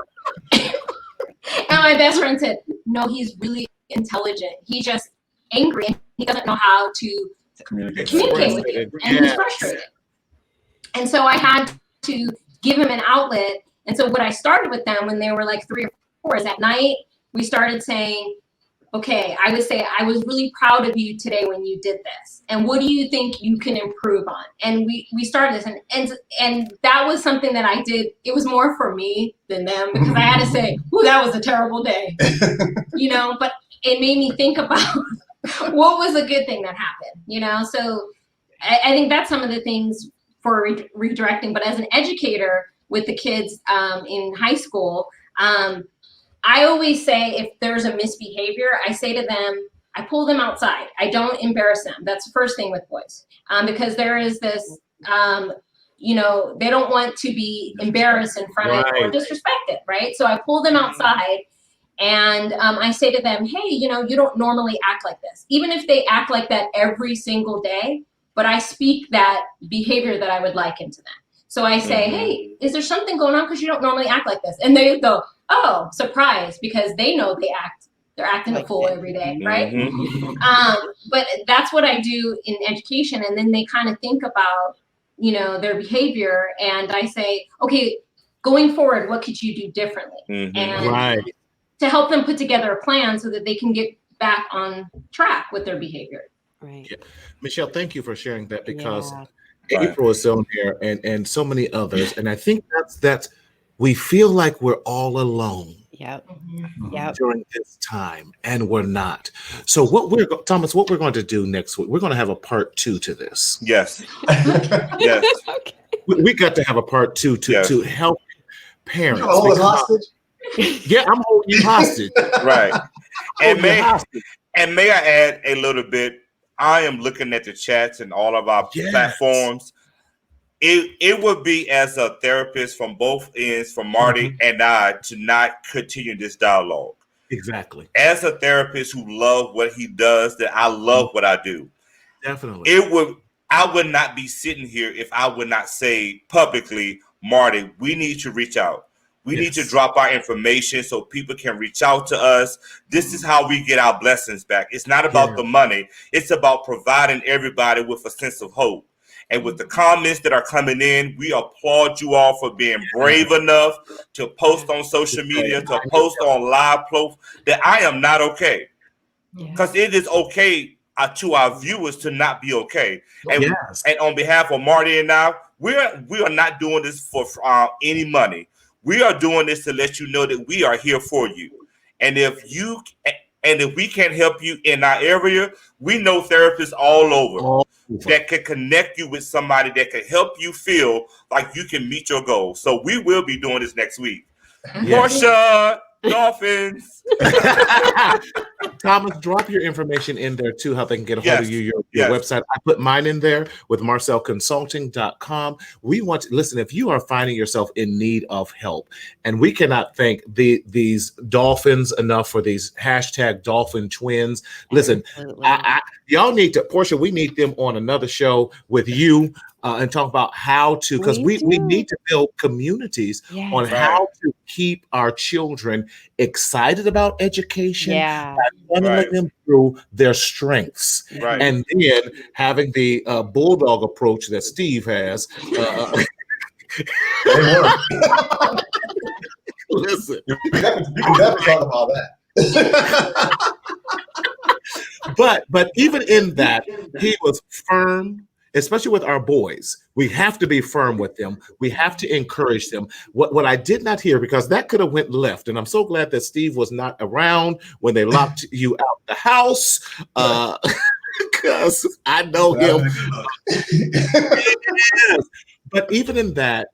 best friend said, no, he's really intelligent. He's just angry, and he doesn't know how to communicate with you, and he's frustrated. And so I had to give him an outlet. And so what I started with them when they were like 3 or 4 is at night, we started saying, okay, I would say, I was really proud of you today when you did this. And what do you think you can improve on? And we started this, and that was something that I did. It was more for me than them, because I had to say, "Ooh, that was a terrible day," but it made me think about what was a good thing that happened, So I think that's some of the things for redirecting. But as an educator with the kids in high school, I always say if there's a misbehavior, I say to them, I pull them outside. I don't embarrass them. That's the first thing with boys, because there is this, you know, they don't want to be embarrassed in front of or disrespected, right? So I pull them outside and I say to them, hey, you know, you don't normally act like this. Even if they act like that every single day, but I speak that behavior that I would like into them. So I say, hey, is there something going on? Because you don't normally act like this. And they go, oh, surprise, because they know they're acting a fool every day, right? But that's what I do in education. And then they kind of think about, you know, their behavior. And I say, okay, going forward, what could you do differently? And to help them put together a plan so that they can get back on track with their behavior. Right. Yeah. Michelle, thank you for sharing that, because April is on here and so many others. And I think that's we feel like we're all alone. Yep. During this time, and we're not. So Thomas, what we're going to do next week, we're going to have a part 2 to this. Yes. Yes. Okay. We got to have a part 2 to help parents. Hold hostage? Yeah, I'm holding you hostage. Right. And may I add a little bit? I am looking at the chats and all of our platforms. It would be, as a therapist from both ends, from Marty and I, to not continue this dialogue. Exactly. As a therapist who loves what he does, that I love what I do. Definitely. I would not be sitting here if I would not say publicly, Marty, we need to reach out. We need to drop our information so people can reach out to us. This is how we get our blessings back. It's not about the money. It's about providing everybody with a sense of hope. And with the comments that are coming in, we applaud you all for being brave enough to post on social media, to post on live posts that I am not okay. Because it is okay to our viewers to not be okay. And, and on behalf of Marty and I, we are not doing this for any money. We are doing this to let you know that we are here for you. And if we can't help you in our area, we know therapists all over that can connect you with somebody that can help you feel like you can meet your goals. So we will be doing this next week. Portia, Dolphins. Thomas, drop your information in there too, how they can get a hold of you, your website. I put mine in there with marcelconsulting.com. We want to listen, if you are finding yourself in need of help, and we cannot thank these dolphins enough for these hashtag dolphin twins. Listen, y'all need to, Portia, we need them on another show with you and talk about how to, because we need to build communities on how to keep our children excited about education and funneling them through their strengths. And then having the bulldog approach that Steve has. Listen, you can definitely talk about that. But even in that, he was firm. Especially with our boys, we have to be firm with them. We have to encourage them. What I did not hear, because that could have went left, and I'm so glad that Steve was not around when they locked you out the house, because I know him. But even in that,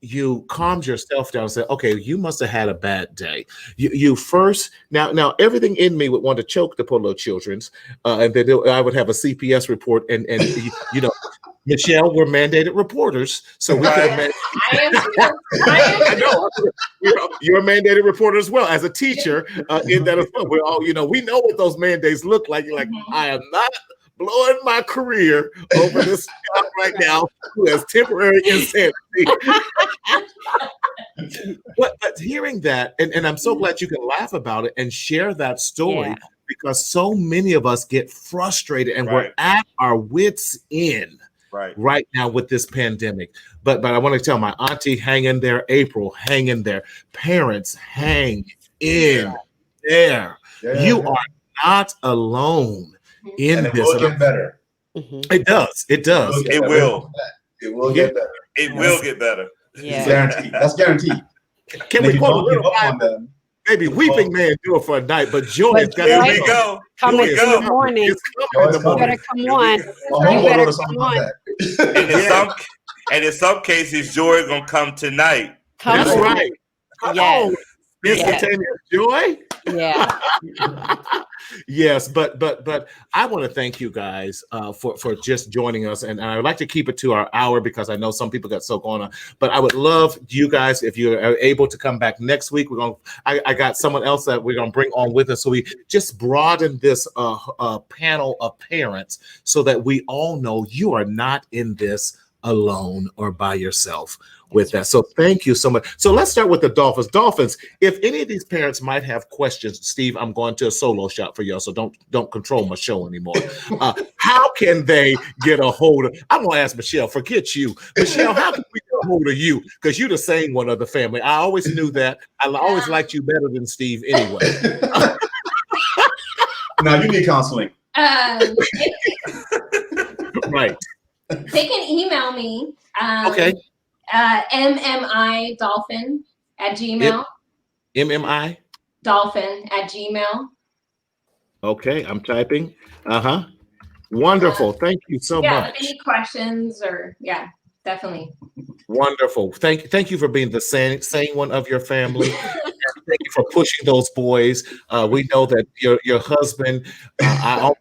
you calmed yourself down and said, okay, you must have had a bad day. You first, now everything in me would want to choke the poor little children's, and then I would have a CPS report, and you know, Michelle, we're mandated reporters, so we could have I know you're a mandated reporter as well as a teacher in that as well. We're all, you know, we know what those mandates look like. You're like, I am not blowing my career over this guy right now who has temporary insanity. but hearing that, and I'm so glad you can laugh about it and share that story, because so many of us get frustrated and we're at our wits' end right now with this pandemic. But I want to tell my auntie, hang in there. April, hang in there. Parents, hang in there. You are not alone in this. It will get better. It does. It does. It will. It will get better. It will get better. Guaranteed. That's guaranteed. Can we quote give up on them? Maybe weeping may endure for a night, but joy But has got Here to we come. go. Coming Here we in the go. morning. It's coming in the You morning. better come on. My You homeboy better wrote a song come about on. that. And in some cases, joy gonna come tonight. Come That's on. right. Yes. Oh, Yes. instantaneous joy. Yeah. Yes, but I want to thank you guys for just joining us, and I would like to keep it to our hour because I know some people got so going on. But I would love you guys if you are able to come back next week. I got someone else that we're gonna bring on with us, so we just broaden this panel of parents so that we all know you are not in this alone or by yourself with that. So thank you so much. So let's start with the Dolphins. Dolphins, if any of these parents might have questions, Steve, I'm going to a solo shot for y'all, so don't control my show anymore. How can they get a hold of, I'm gonna ask Michelle, forget you. Michelle, how can we get a hold of you? Because you're the same one of the family. I always knew that. I always liked you better than Steve anyway. Now you need counseling. Right. They can email me. Okay. MMIDolphin@gmail. MMI. Dolphin@gmail. Okay, I'm typing. Wonderful. Thank you so much. Any questions or definitely. Wonderful. Thank you for being the sane one of your family. Thank you for pushing those boys. We know that your husband, I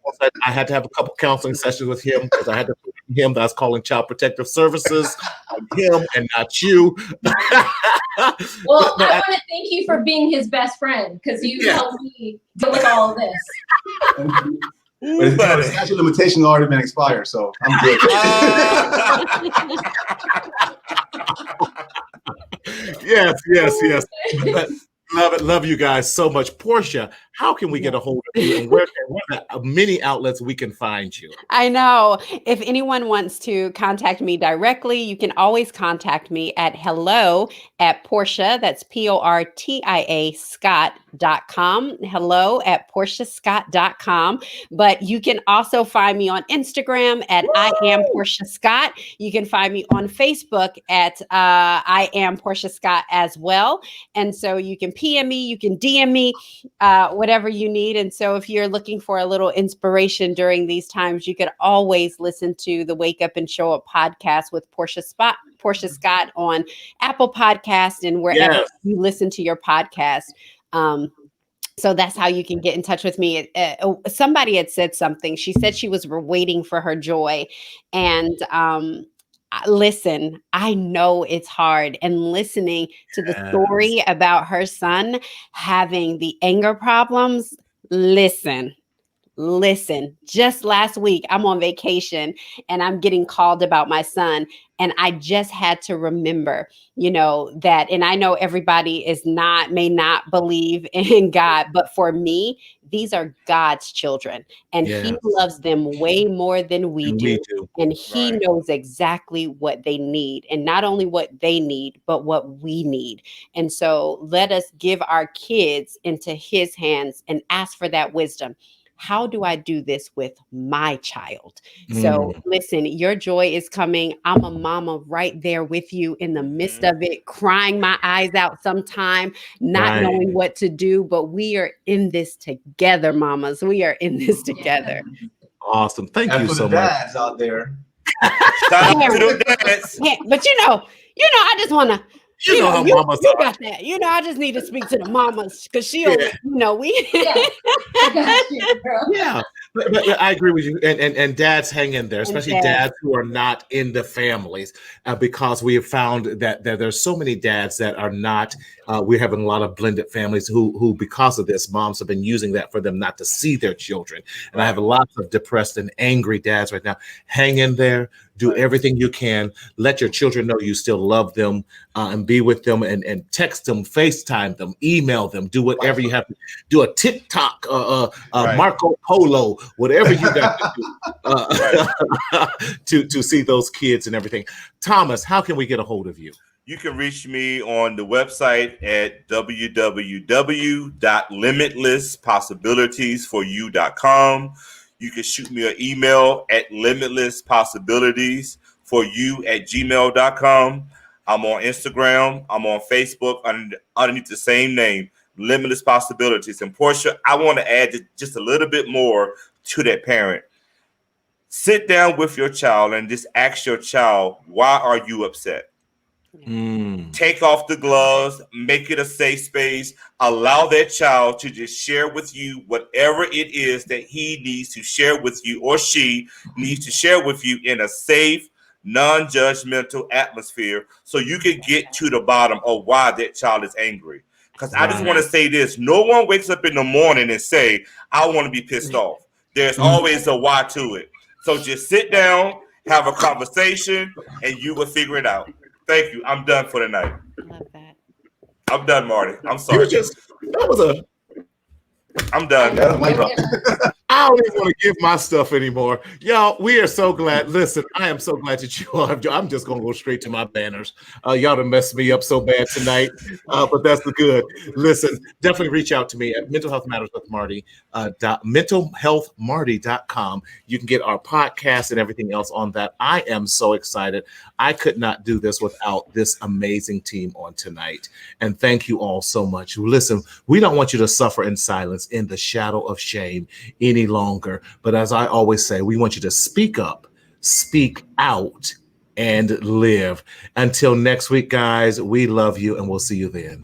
had to have a couple counseling sessions with him because I had to put him that I was calling Child Protective Services on him and not you. Well, I want to thank you for being his best friend because you helped me deal with all of this. But the statute of limitation already been expired, so I'm good. Yes. But love you guys so much. Portia, how can we get a hold of you, and where are the many outlets we can find you? I know. If anyone wants to contact me directly, you can always contact me at hello@Portia, that's PORTIA Scott.com. hello@PortiaScott.com. But you can also find me on Instagram at I am Portia Scott. You can find me on Facebook at I am Portia Scott as well. And so you can PM me, you can DM me, whatever you need. And so if you're looking for a little inspiration during these times, you could always listen to the Wake Up and Show Up podcast with Portia Scott on Apple Podcast and wherever you listen to your podcast. So that's how you can get in touch with me. Somebody had said something. She said she was waiting for her joy. And listen, I know it's hard. And listening to the story about her son having the anger problems, listen, just last week, I'm on vacation and I'm getting called about my son. And I just had to remember, that, and I know everybody may not believe in God, but for me, these are God's children and he loves them way more than we do. And he knows exactly what they need, and not only what they need, but what we need. And so let us give our kids into his hands and ask for that wisdom. How do I do this with my child? So listen, your joy is coming. I'm a mama right there with you in the midst of it, crying my eyes out sometime, not knowing what to do, but we are in this together, mamas. We are in this together. Awesome. Thank you so much. Dads out there. Shout out to the dads. But I just want to, you know how mamas you are. got that. I just need to speak to the mamas because she'll, we. I got you, girl. Yeah. But I agree with you. And dads hang in there, especially dads who are not in the families, because we have found that there's so many dads that are not, we're having a lot of blended families who, because of this, moms have been using that for them not to see their children. And I have lots of depressed and angry dads right now. Hang in there. Do everything you can. Let your children know you still love them, and be with them, and text them, FaceTime them, email them, do whatever you have to do. A TikTok, Marco Polo, whatever you got to do to see those kids and everything. Thomas, how can we get a hold of you? You can reach me on the website at www.limitlesspossibilitiesforyou.com. You can shoot me an email at limitlesspodsibilitiesforyou@gmail.com. I'm on Instagram. I'm on Facebook underneath the same name, limitless possibilities. And Portia, I want to add just a little bit more to that parent. Sit down with your child and just ask your child, why are you upset? Take off the gloves, make it a safe space, allow that child to just share with you whatever it is that he needs to share with you, or she needs to share with you, in a safe, non-judgmental atmosphere, so you can get to the bottom of why that child is angry. Because I just want to say this: no one wakes up in the morning and say, I want to be pissed off. There's always a why to it. So just sit down, have a conversation, and you will figure it out. Thank you. I'm done for the night. Love that. I'm done, Marty. I'm sorry. I'm done. I don't even want to give my stuff anymore. Y'all, we are so glad. Listen, I am so glad that you all have. I'm just going to go straight to my banners. Y'all done messed me up so bad tonight, but that's the good. Listen, definitely reach out to me at Mental Health Matters with Marty, mentalhealthmarty.com. You can get our podcast and everything else on that. I am so excited. I could not do this without this amazing team on tonight. And thank you all so much. Listen, we don't want you to suffer in silence, in the shadow of shame any longer. But as I always say, we want you to speak up, speak out, and live. Until next week, guys, we love you, and we'll see you then.